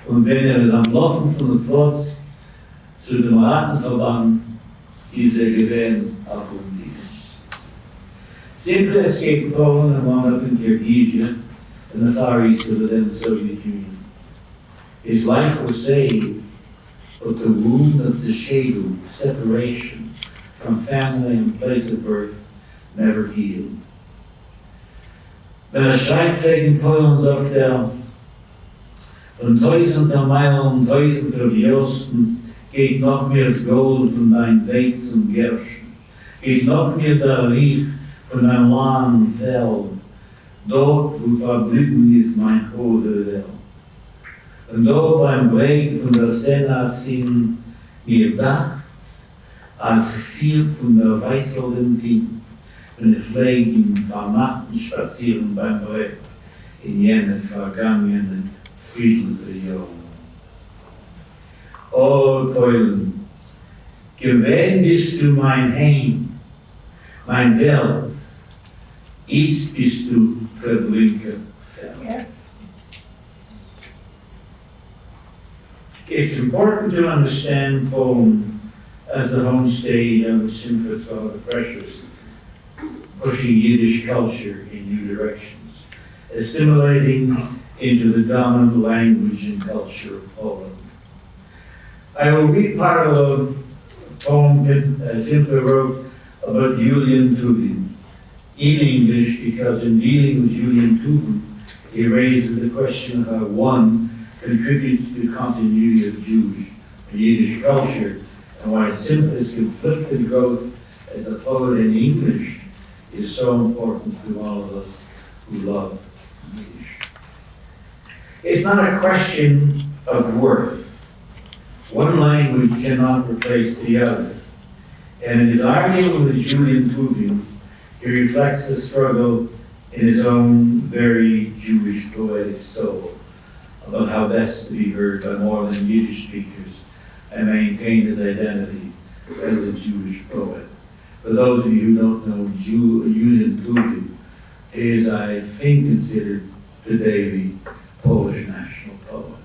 Und wenn entlaufen von der Platz zu dem Rattenverband, ist gewähnt auch dies. Simcha escaped Poland and wound up in Kyrgyzia in the far east of the then Soviet Union. His life was saved, but the wound of the Shedu, separation from family and place of birth, never healed. Wenn schreibt wegen Polen, sagt von tausender Meilen, tausender Josten, geht noch mehr das Gold von dein Weizen und Gerschen, geht noch mehr der Riech von dein lahnem Feld, dort, wo verblieben ist mein hohe Welt. Und dort beim Breg von der Senat sind mir dachts, als viel von der weißelnden Wind, wenn ich fliegen vermachten spazieren beim Breg in jene vergangenen friedliche Jahre. O Polen, gewähnt bist du mein Heim, mein Welt, jetzt bist du der blinke Feld. It's important to understand Poland as the home state and the Simcha saw the pressures pushing Yiddish culture in new directions, assimilating into the dominant language and culture of Poland. I will read part of a poem that Simcha wrote about Julian Tuvin in English, because in dealing with Julian Tuvin, he raises the question of how one contributes to the continuity of Jewish and Yiddish culture, and why Simcha's conflicted growth as a poet in English is so important to all of us who love Yiddish. It's not a question of worth. One language cannot replace the other. And in his argument with Julian Tuvin, he reflects the struggle in his own very Jewish poetic soul about how best to be heard by more than Yiddish speakers and maintain his identity as a Jewish poet. For those of you who don't know, Julian Tuvin is, I think, considered today the Polish national poet.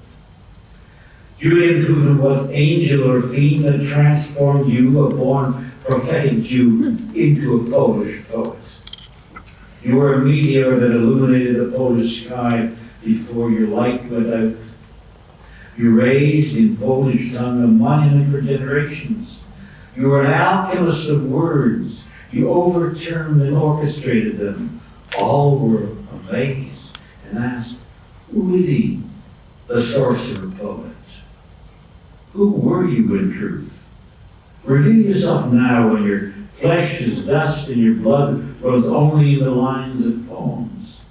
Julian Tuvin was angel or fiend that transformed you, a born prophetic Jew, into a Polish poet. You were a meteor that illuminated the Polish sky before your light went out. You raised in Polish tongue a monument for generations. You were an alchemist of words. You overturned and orchestrated them. All were amazed and asked, who is he, the sorcerer poet? Who were you in truth? Reveal yourself now when your flesh is dust and your blood grows only in the lines of poems.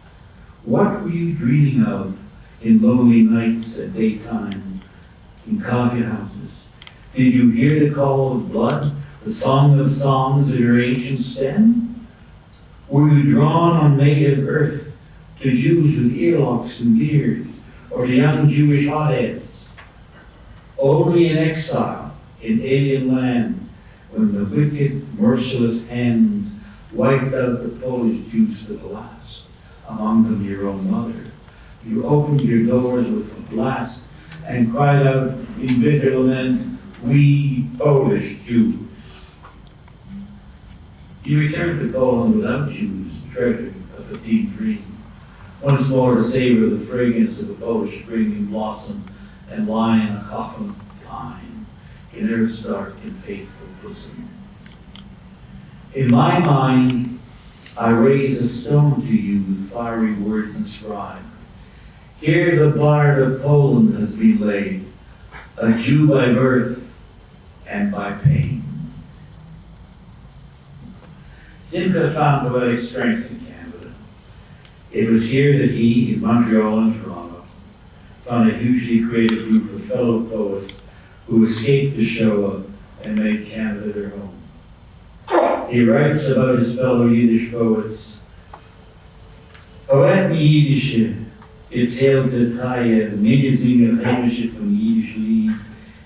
What were you dreaming of in lonely nights at daytime, in coffee houses? Did you hear the call of blood, the song of songs of your ancient stem? Were you drawn on native earth to Jews with earlocks and beards, or to young Jewish hotheads? Only in exile, in alien land, when the wicked, merciless hands wiped out the Polish Jews to the last, among them your own mother, you opened your doors with a blast and cried out in bitter lament, we Polish Jews. You returned to Poland without Jews, treasuring a fatigued dream, once more to savor the fragrance of a Polish spring in blossom and lie in a coffin of pine, in earth's dark and faithful bosom. In my mind, I raise a stone to you with fiery words inscribed. Here the bard of Poland has been laid, a Jew by birth and by pain. Simcha found poetic strength in Canada. It was here that he, in Montreal and Toronto, found a hugely creative group of fellow poets who escaped the Shoah and made Canada their home. He writes about his fellow Yiddish poets. Poeten Jiddische, erzählte Taie, Minnesingen heimische von Jiddisch Lied,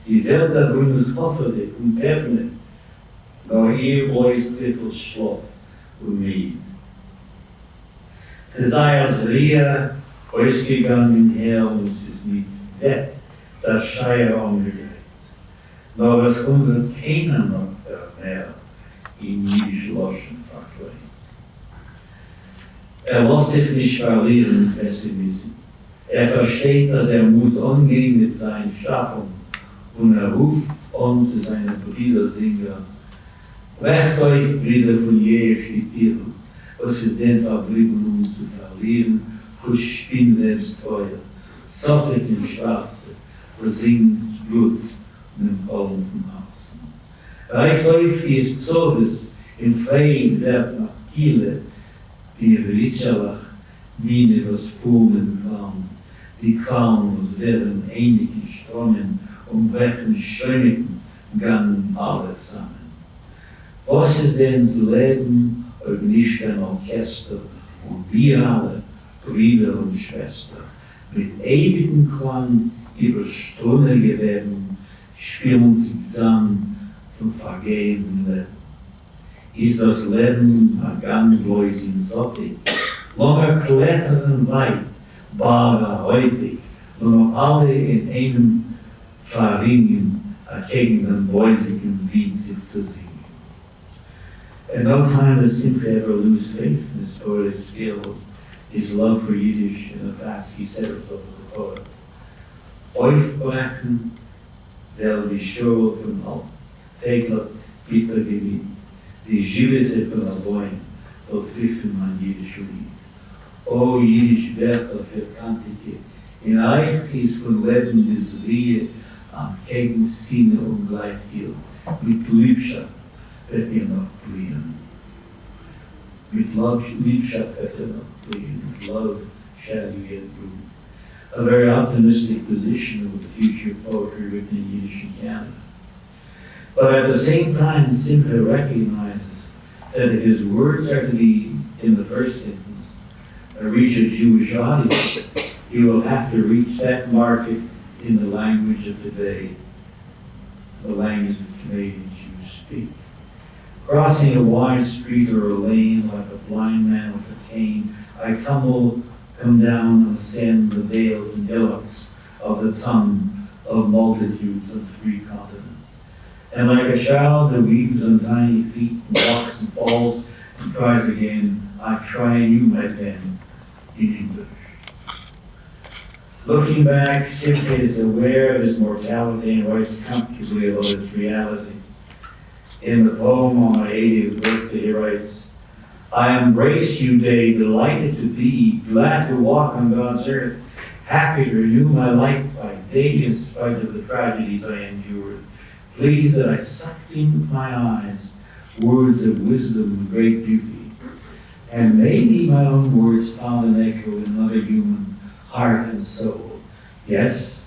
die Welt der Bundeshoffende und öffnet, nur ihr Voice Clifford Schloss und Mied. Sie sei als Ria ausgegangen her und es ist mit Zett das Scheire umgedreht. Nur es kommt keiner noch mehr in Jiddisch Loschen verkleidet. Lässt sich nicht verlieren, Pessimismus. Versteht, dass muss umgehen mit seinen Schaffen und ruft uns zu seinen Brüdersinger. Weg euch, Brüder von Jeher Tieren, was ist denn verblieben, uns zu verlieren, gut Spinnwebs teuer, Soffig in Schwarze, versinkt Blut und im Augen vom Herzen. Reichsläuf ist Zovis, in freien Wert nach Kiele, die Ritschalach, die was Fuhren kam, die kaum aus wären ähnlichen Strommen und welchen Schönigen gannen alle zusammen. Was ist denn das Leben, ob nicht ein Orchester und wir alle, Brüder und Schwester, mit ewigem Klang über Stunden geworden, spielen sie zusammen vom vergebenen Leben. Ist das Leben ein Gangbläus in Sophie, longer klettern weit, barer häufig, und noch alle in einem Verringen gegen den bläusigen Wind zu singen. At no time does Simcha ever lose faith in his poetic skills, his love for Yiddish, and the task he settles over the poet. Aufbrechen, der die Show von Alt, täglich bitter gewinnt, die Gilisse von der Bäume, dort griffen mein Jiddisch Lied. O Jiddisch Wörter für Quantität. In euch ist von Leben des Wehe am Kane Sinne und Gleichgill. Mit Liebschaft wird ihr noch blühen. Mit Liebschaft wird ihr noch blühen. With love shall you yet bloom. A very optimistic position of the future poetry written in Yiddish in Canada. But at the same time, Simcha recognizes that if his words are to be, in the first instance, reach a Jewish audience, he will have to reach that market in the language of today, the language that Canadian Jews speak. Crossing a wide street or a lane like a blind man with a cane, I come down and ascend the veils and hillocks of the tongue of multitudes of 3 continents. And like a child that weaves on tiny feet and walks and falls and tries again, I try anew my pen in English. Looking back, Simcha is aware of his mortality and writes comfortably about its reality. In the poem on my 80th birthday, he writes, I embrace you, day, delighted to be, glad to walk on God's earth, happy to renew my life by day in spite of the tragedies I endured, pleased that I sucked in with my eyes words of wisdom and great beauty, and maybe my own words found an echo in another human heart and soul. Yes,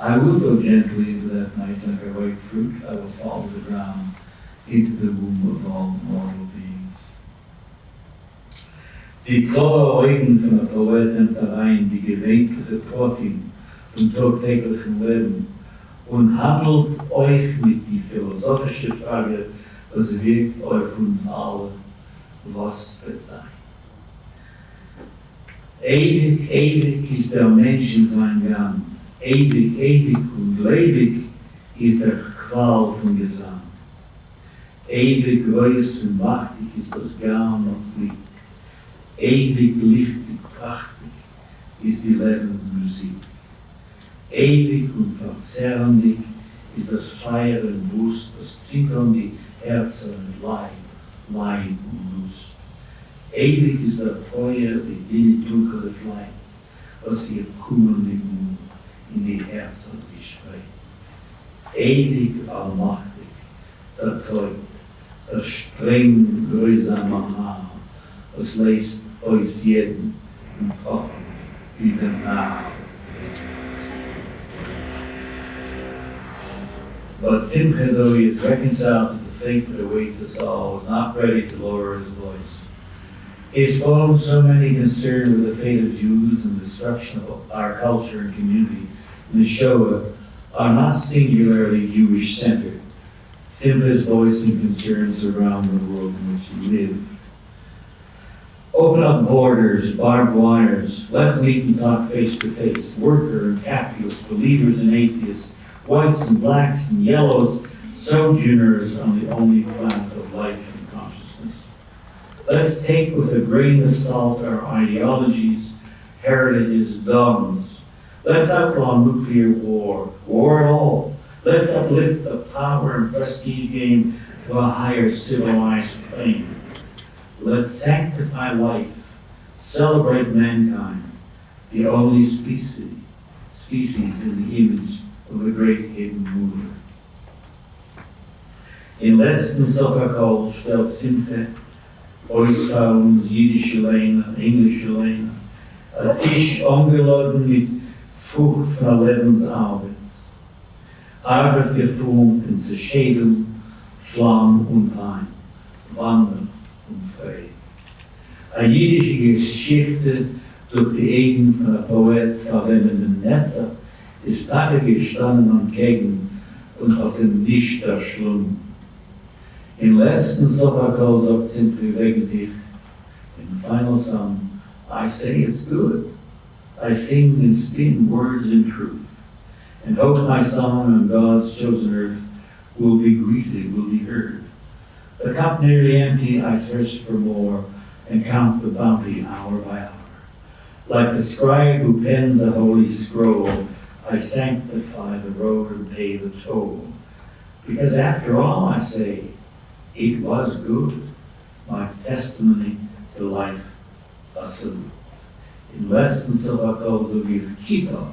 I will go gently into that night like a ripe fruit, I will fall to the ground, into the womb of all mortal beings. Die blaue Augen von der Poet nimmt allein die gewinklte Protein vom tagtäglichen Leben und handelt euch mit die philosophische Frage, was wirkt auf uns alle, was wird sein. Ewig, ewig ist der Mensch in sein Gang, ewig, ewig und lebig ist der Qual von Gesang. Ewig groß und machtig ist das Garn und Blick. Ewig lichtig, prachtig ist die Lebensmusik. Ewig und verzerrendig ist das Feier und Brust, das Zittern die Herzen und Leid und Lust. Ewig ist der Feuer, die dünne dunkle Flein, was ihr kummernden Mund in die Herzen sich schreit. Ewig allmachtig, der Teut, das streng größame Haar, das lässt euch jeden im Kopf wieder nach. But Simcha, though he is reconciled to the fate that awaits us all, is not ready to lower his voice. His poems, so many concerned with the fate of Jews and destruction of our culture and community in the Shoah, are not singularly Jewish-centered. Simcha's voicing concerns around the world in which he lived. Open up borders, barbed wires. Let's meet and talk face to face. Worker and capitalist, believers and atheists, whites and blacks and yellows, sojourners on the only planet of life and consciousness. Let's take with a grain of salt our ideologies, heritages, dogmas. Let's outlaw nuclear war at all. Let's uplift the power and prestige game to a higher civilized plane. Let's sanctify life, celebrate mankind, the only species in the image of a great hidden mover. In letzten Sofakol stellt Simcha euch für uns jüdische Lehner, englische Lehner, ein Tisch angeladen mit Frucht von Lebensarbeit. Arbeit geformt in Zerschädung, Flamm und Pein, Wandern und Freude. Eine jüdische Geschichte durch die Egen von der Poet verwendeten Netzer ist Tage gestanden am Kegen und hat den Nicht erschlungen. Im letzten Sopakol sagt Simcha wegen sich, in the final song, I say it's good. I sing and spin words in truth, and hope my song on God's chosen earth will be greeted, will be heard. The cup nearly empty, I thirst for more, and count the bounty hour by hour. Like the scribe who pens a holy scroll, I sanctify the road and pay the toll. Because after all, I say, it was good, my testimony to life, a salute. im letzten Sabbatkol, so wie Kita,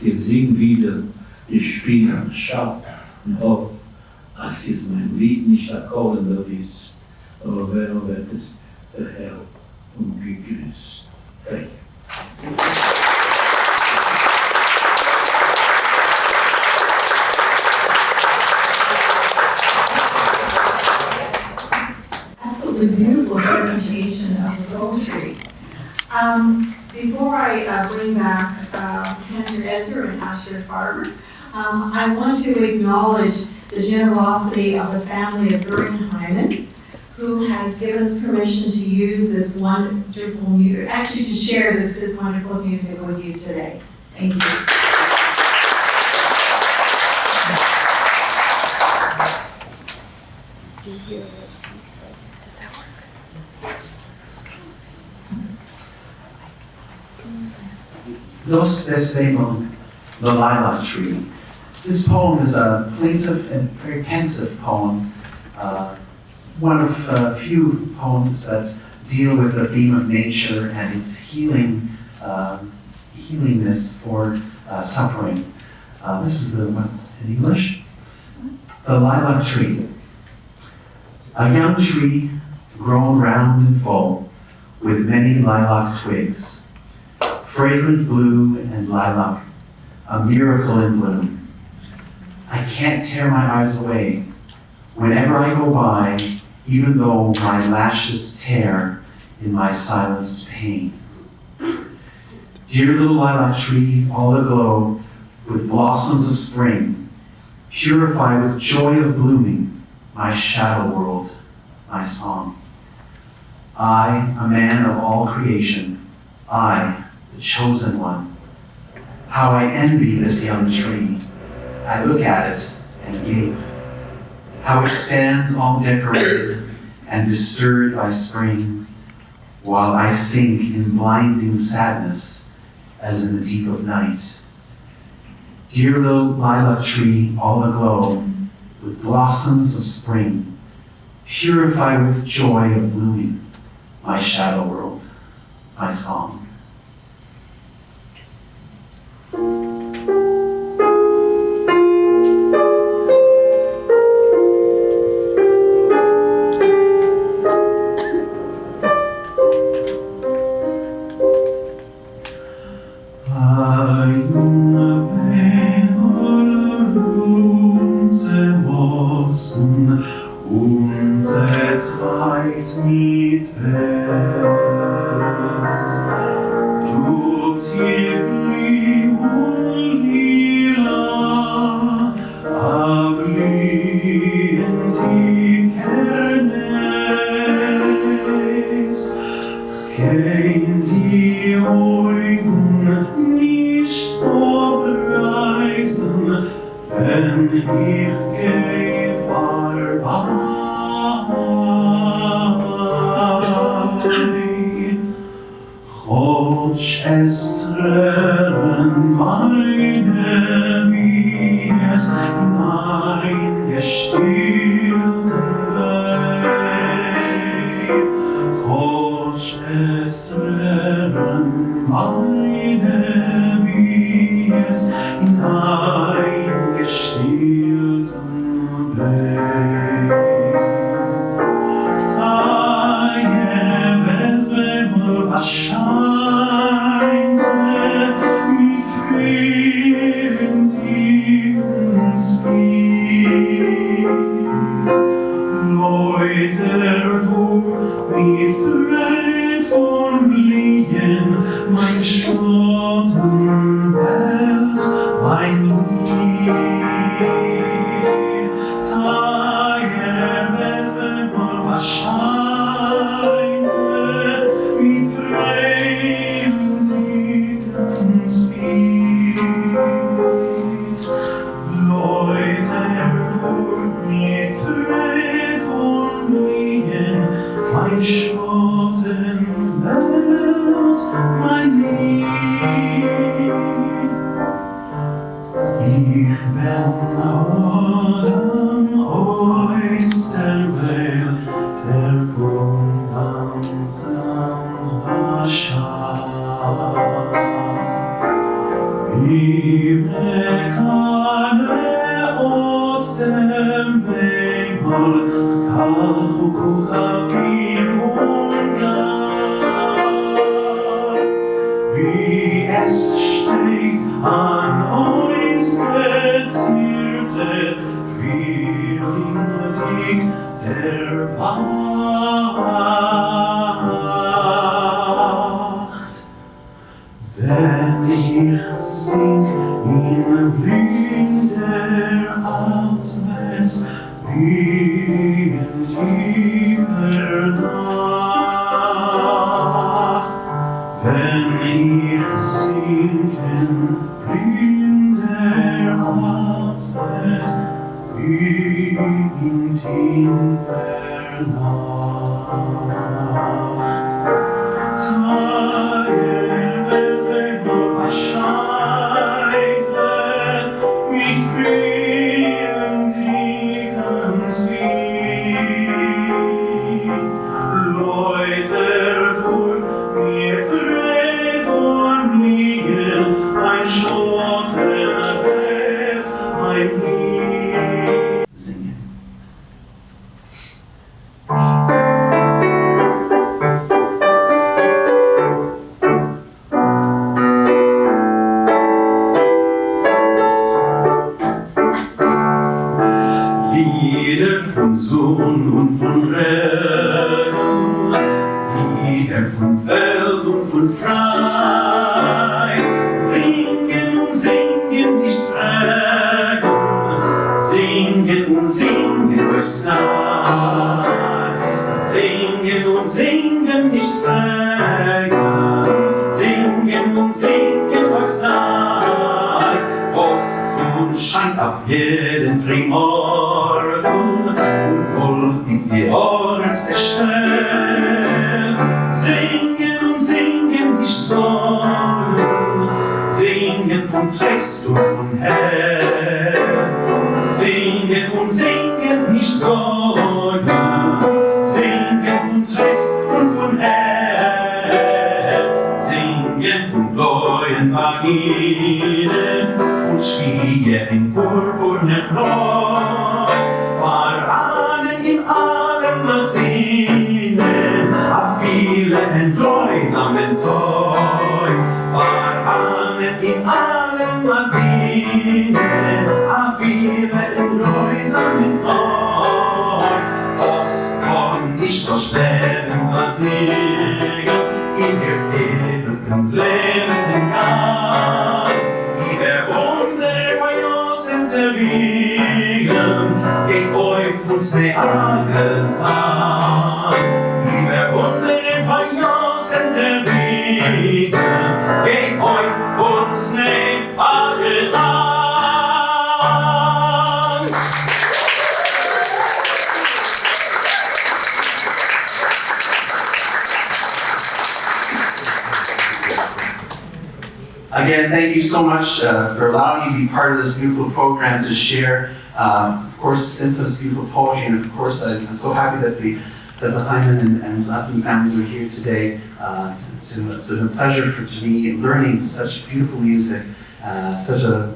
wir singen wieder, ich spiele und schaff und hoffe, es ist mein Lied nicht akkorden, das ist, aber wer wird es der Herr und gegrüßt. Thank you. Absolutely beautiful presentation of the poetry. Before I bring back Cantor Ezer and Asher Farber, I want to acknowledge the generosity of the family of Hyman, who has given us permission to use this wonderful music, actually to share this wonderful music with you today. Thank you. Dos Desvemos, the Lilac Tree. This poem is a plaintive and very pensive poem, one of a few poems that deal with the theme of nature and its healingness for suffering. This is the one in English. The Lilac Tree. A young tree grown round and full with many lilac twigs, fragrant blue and lilac, a miracle in bloom. I can't tear my eyes away whenever I go by, even though my lashes tear in my silenced pain. Dear little lilac tree, all aglow with blossoms of spring, purify with joy of blooming my shadow world, my song. I, a man of all creation, I, the chosen one. How I envy this young tree. I look at it and gape. How it stands all decorated and bestirred by spring, while I sink in blinding sadness as in the deep of night. Dear little lilac tree, all aglow with blossoms of spring, purify with joy of blooming my shadow world, my song. Wie es steht an uns gezierte, friedlich der Wacht. Wenn ich sing in blinder Alsmes, wie in tiefer Nacht. Wenn ich sing in blinder Alsmes, wie in tiefer Nacht. Singen. Lieder von Sonn und von Regen, Lieder von Welt und von Frei. Singen und singen, nicht fragen, singen und singen euch sein. Singen und singen, nicht fragen, singen und singen euch sein. Was Sonn scheint auf jeden Frühmorgen und huldigt die Ornste Stern. Singen und singen, nicht sorgen, singen von Trist und von Herr. Singen und singen, nicht sorgen, singen von Trist und von Herr. Singen von neuen Marinen, von Schwier in purpurnen Rock, verahnen in allen Massinen, auf vielen grausamen Tag. Verahnen in allen Massinen, auf vielen grausamen Tag. Was kann nicht so sterben, was singen, in ihr ewigen lebenden Jahr. Über unsere Verjossen der Wiegen, geht euch uns ne Agesang. Über unsere Verjossen der Wiegen, geht euch uns ne Agesang. Again, thank you so much for allowing me to be part of this beautiful program to share, of course, Simcha's beautiful poetry, and of course, I'm so happy that the Hyman and Satsum families are here today. It's been a pleasure for me learning such beautiful music, such a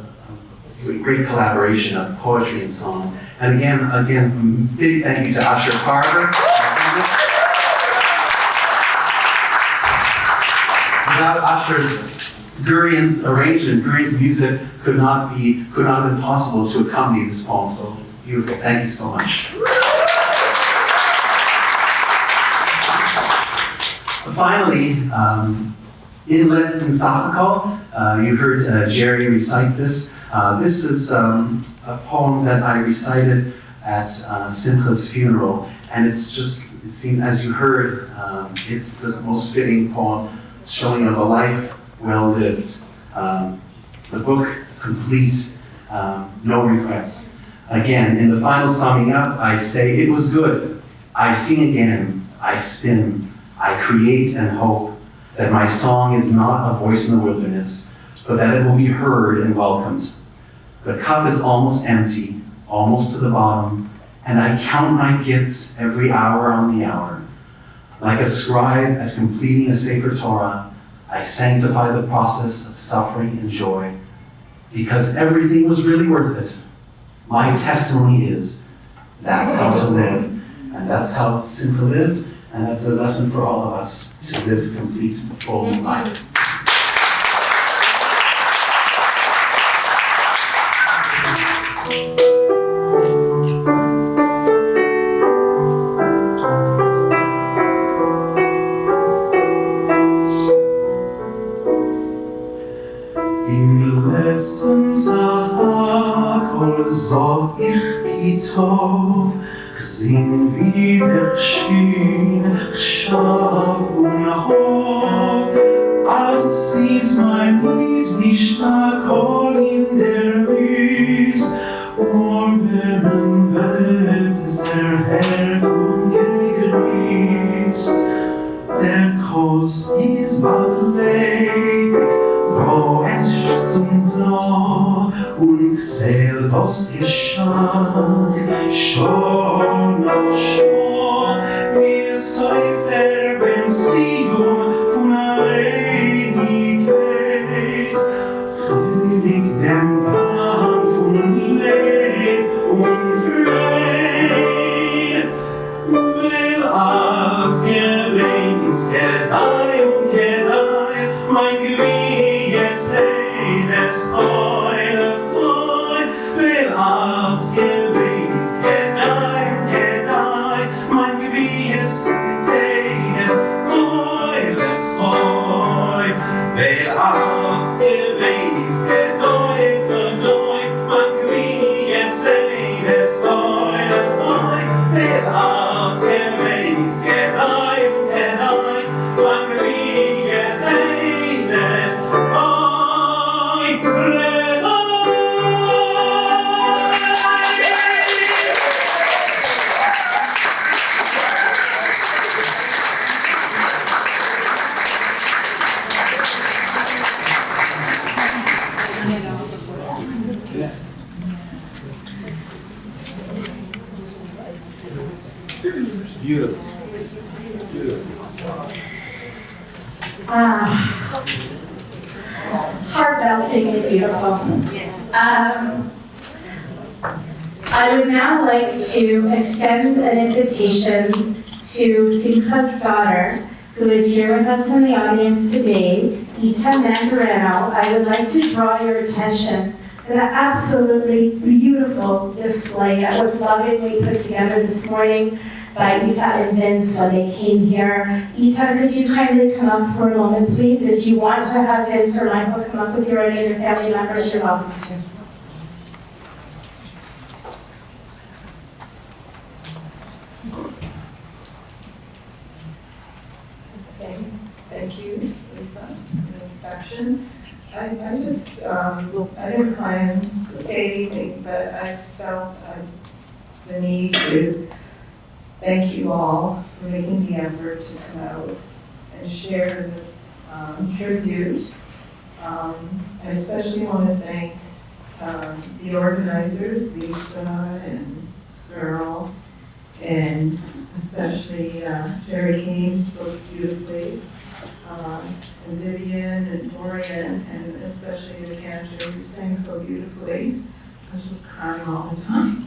great collaboration of poetry and song. And again, big thank you to Asher Carver. Without Asher's Gerry's arrangement, Gerry's music could not have been possible to accompany this poem. So beautiful. Thank you so much. Finally, in Letzten Sachakol, you heard Gerry recite this. This is a poem that I recited at Simcha's funeral, and it seemed, as you heard, it's the most fitting poem showing of a life well lived. The book complete, no regrets. Again, in the final summing up, I say, it was good. I sing again, I spin, I create and hope that my song is not a voice in the wilderness, but that it will be heard and welcomed. The cup is almost empty, almost to the bottom, and I count my gifts every hour on the hour. Like a scribe at completing a Sefer Torah, I sanctify the process of suffering and joy because everything was really worth it. My testimony is that's how to live, and that's how Simcha lived, and that's a lesson for all of us to live complete, full life. Soll ich kitov, gesehen wie der Schien, scharf und hoch. Als sie's mein Lied nicht akkord in der Wies, Morgen wird der Herd umgegrießt. Der Kross ist bald wo es zum Tor und zählt das Geschenk schon noch schon. Wir säufer Beziehung von Reinigkeit, fröhlich dem Wahn von Leib und Frieden. Will als gewähnt ist Gedei und Gedei, mein Gewinn jetzt das Eule Freud, will als gewinnt ist Gedei und Gedei, mein Gewinn ist das Eule Freud, will als gewinnt ist Gedei, Gedei, mein Gewinn jetzt das Eule Freud, will als gewinnt ist Gedei und Gedei, mein Gewinn jetzt das Beautiful. Heart-melting and beautiful. I would now like to extend an invitation to Simcha's daughter, who is here with us in the audience today, Ita Mandarino. I would like to draw your attention to the absolutely beautiful display that was lovingly put together this morning by Ita and Vince when they came here. Ita, could you kindly come up for a moment, please? If you want to have Vince or Michael come up with you or any of your family members, you're welcome to. Thank you, Lisa, for the introduction. I didn't plan to say anything, but I felt the need to thank you all for making the effort to come out and share this tribute. I especially want to thank the organizers, Lisa and Cyril, and especially Gerry Kane spoke beautifully, and Vivian and Dorian, and especially the Cantor who sang so beautifully. I was just crying all the time.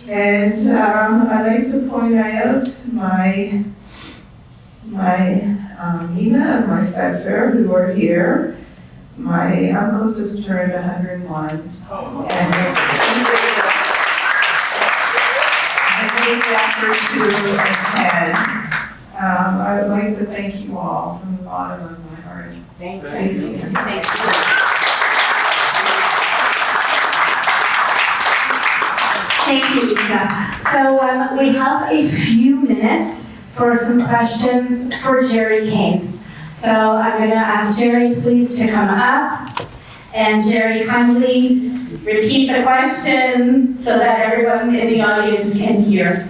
And I'd like to point out my Nina and my Fetzer who are here. My uncle just turned 101. And I made the effort to attend. I would like to thank you all from the bottom of my heart. Thank you. Thank you. Thank you. Thank you, Lisa. So we have a few minutes for some questions for Gerry Kane. So I'm going to ask Gerry, please, to come up. And Gerry, kindly repeat the question so that everyone in the audience can hear.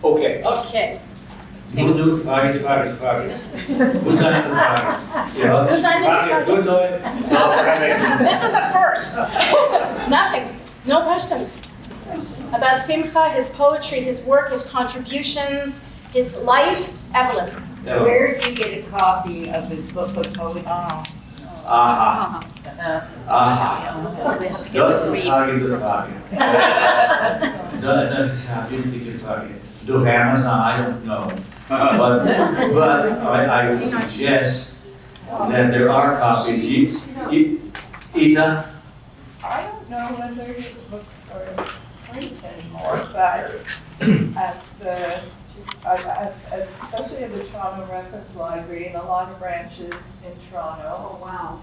Okay. Okay. Nur du Fragen. Wo seid die Fragen? Ja. Wo seid die Fragen? Gut, Leute. This is a first. Nothing. No questions. About Simcha, his poetry, his work, his contributions, his life. Evelyn. Where did you get a copy of his book of poetry? Aha. Das ist Frage der Frage. Das ist eine wichtige Frage. Durch Amazon, I don't know. But I would suggest that there are copies. Ita? I don't know whether his books are in print anymore, but especially at the Toronto Reference Library and a lot of branches in Toronto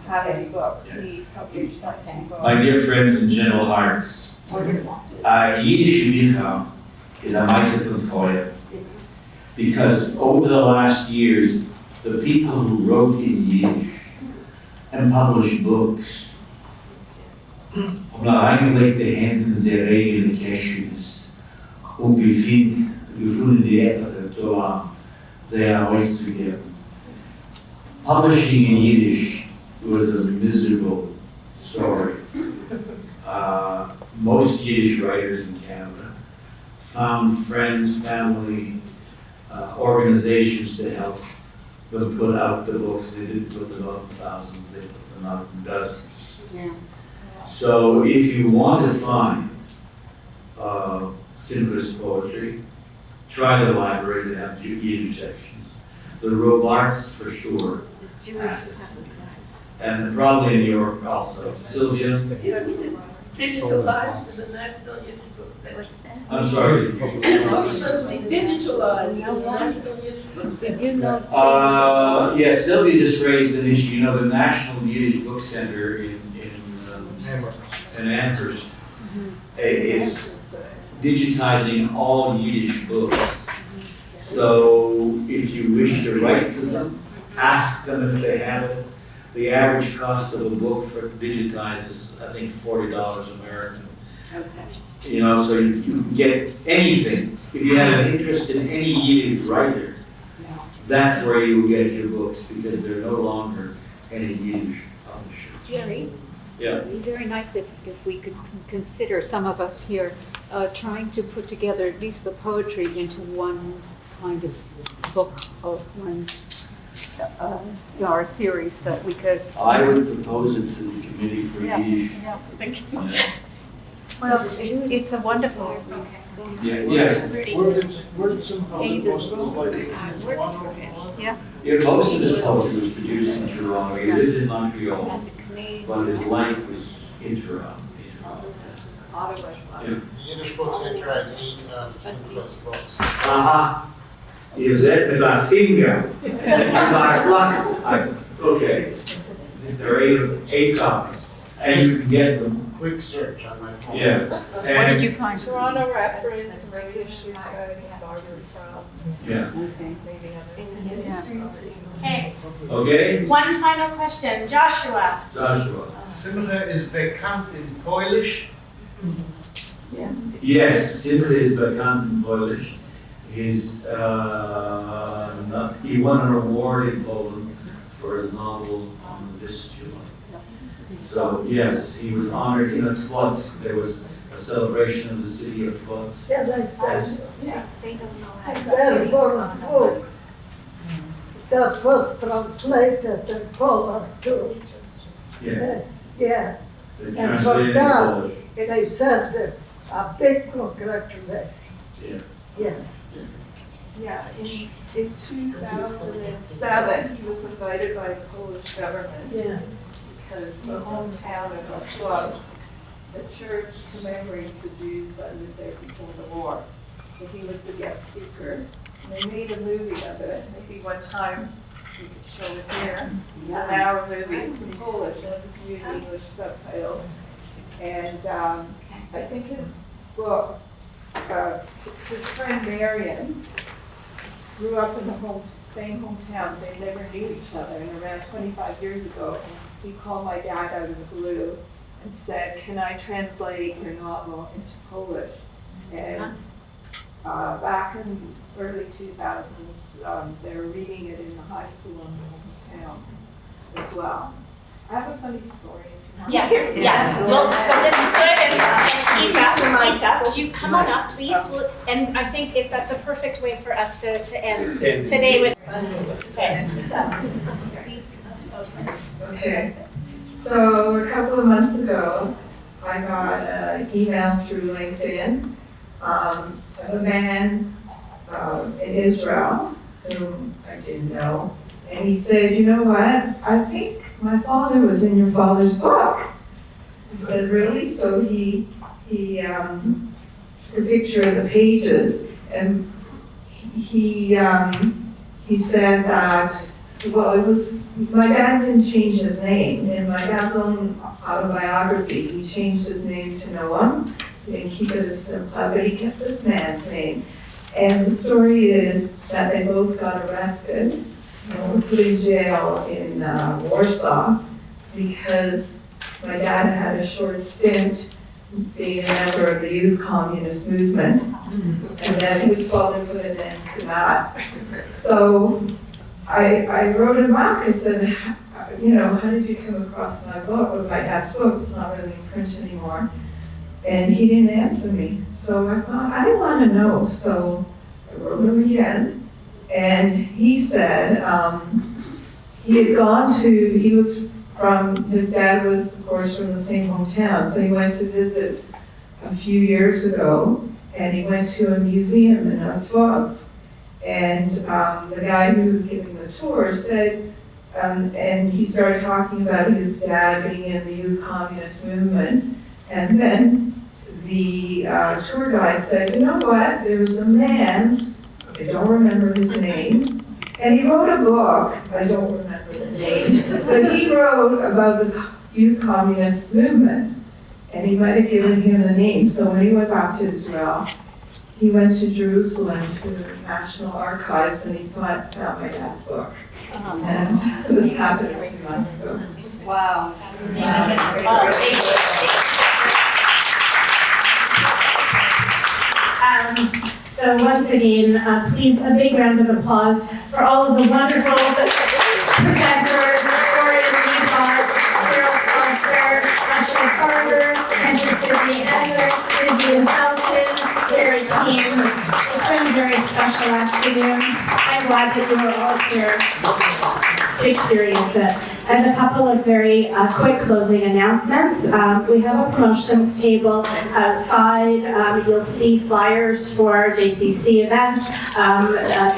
have his books. He published 19 books. My dear friends in General Arts, Yiddish Micha is a Meise von Teuer. Because over the last years, the people who wrote in Yiddish and published books haben da reingelegte Hände in sehr regende Kästchens gefunden die Äpfel Torah sehr auszugeben. Publishing in Yiddish was a miserable story. Most Yiddish writers in Canada found friends, family, organizations to help them put out the books. They didn't put them out in thousands, they put them out in dozens. Yeah. So if you want to find Simcha's poetry, try the libraries that have Yiddish sections. The Robarts for sure. And probably in New York also. Sylvia? Digitalized, isn't that on your book? What's that? I'm sorry. Most of them is digitalized, isn't that on your book? Did you know? Yeah, Sylvia just raised an issue. You know, the National Yiddish Book Center in Amherst is digitizing all Yiddish books. So if you wish to write to them, ask them if they have it. The average cost of a book for digitized is, I think, $40 American. Okay. You know, so you can get anything. If you have an interest in any Yiddish writer, that's where you will get your books, because there are no longer any Yiddish publishers. Gerry, Yeah. it'd be very nice if we could consider, some of us here, trying to put together at least the poetry into one kind of book or one or a series that we could. I would propose it to the Committee for Yiddish. Yeah, I was thinking. Yeah. Well, it's a wonderful. Yeah, yes. Where did Simcha live most of his life? Yeah. Yeah, most of his poetry was produced in Toronto. He lived in Montreal, but his life was in Toronto. Yeah. Yiddish books interact Simcha's books. Aha. Ihr seht mit der Finger. Okay. There are eight copies, and you can get them. Quick search on my phone. Yeah. What did you find? Toronto Reference, reissue by Barbara from, Yeah. maybe other. Okay, Okay. one final question. Joshua. Joshua. Simcha is bekannt in Polish. Yes, Simcha is bekannt in Polish. He won an award in Poland for his novel on the Vistula. So yes, he was honored in Płock. There was a celebration of the city of Płock. They don't know how to Very important book that was translated in Poland too. Yeah, Yeah, they And translated for in that- Polish. they sent it a big congratulation. Yeah. Yeah. Yeah, in 2007, he was invited by the Polish government Yeah. because the hometown of Płock, the church commemorates the Jews that lived there before the war. So he was the guest speaker. And they made a movie of it. Maybe one time we could show it here. It's an hour movie. It's in Polish. It has a few English subtitles. And I think his book, his friend Marion grew up in the same hometown. They never knew each other. And around 25 years ago, he called my dad out of the blue and said, "Can I translate your novel into Polish?" And back in early 2000s, they were reading it in the high school in the hometown as well. I have a funny story. Yes, yeah. Well, so this is good, and Ita, would you come on up, please? And I think that's a perfect way for us to end today with. Okay, so a couple of months ago, I got an email through LinkedIn of a man in Israel whom I didn't know. And he said, you know what, I think my father was in your father's book. I said, really? So he took a picture of the pages, and he said that, well, it was, my dad didn't change his name. In my dad's own autobiography, he changed his name to Noam. He didn't keep it as Simcha, but he kept this man's name. And the story is that they both got arrested and were put in jail in Warsaw because my dad had a short stint being a member of the youth communist movement, and then his father put an end to that. So I wrote him back. I said, you know, how did you come across my book, or my dad's book? It's not really in print anymore. And he didn't answer me. So I thought, I want to know. So I wrote him again. And he said he had gone to, his dad was, of course, from the same hometown. So he went to visit a few years ago, and he went to a museum in Foz. And the guy who was giving the tour said, and he started talking about his dad being in the youth communist movement. And then the tour guide said, you know what, there was a man, I don't remember his name, and he wrote a book, I don't remember the name, but he wrote about the youth communist movement, and he might have given him the name. So when he went back to Israel, he went to Jerusalem to the National Archives, and he found my dad's book. And this happened a few months ago. Wow. So once again, please, a big round of applause for all of the wonderful presenters, Dorian Leibart, Cyril Foster, Ashley Carter, Cantor Sidney Ezer, Vivian Felton, Gerry, Kane. It's been a very special afternoon. I'm glad that you were all here to experience it. I have a couple of very quick closing announcements. We have a promotions table outside. You'll see flyers for JCC events.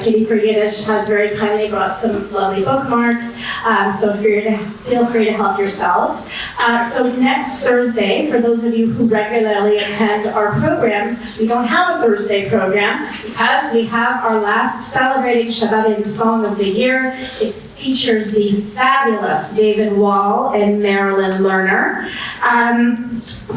Kitty for Yiddish has very kindly brought some lovely bookmarks, so feel free to help yourselves. So next Thursday, for those of you who regularly attend our programs, we don't have a Thursday program because we have our last Celebrating Shabbat in Song of the Year. It features the fabulous David Wall and Marilyn Lerner.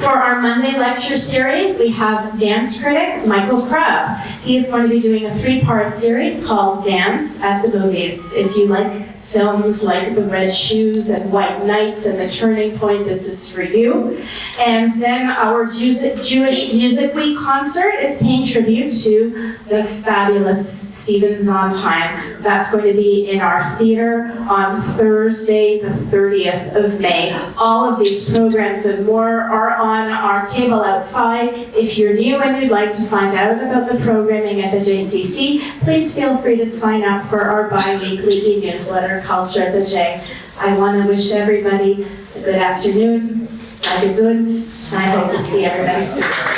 For our Monday lecture series, we have dance critic Michael Krubb. He's going to be doing a 3-part series called Dance at the Movies. If you like films like The Red Shoes and White Nights and The Turning Point, this is for you. And then our Jewish Music Week concert is paying tribute to the fabulous Stephen Sondheim. That's going to be in our theater on Thursday, the 30th of May. All of these programs and more are on our table outside. If you're new and you'd like to find out about the programming at the JCC, please feel free to sign up for our bi-weekly e-newsletter, Culture at the J. I want to wish everybody a good afternoon, and I hope to see everybody soon.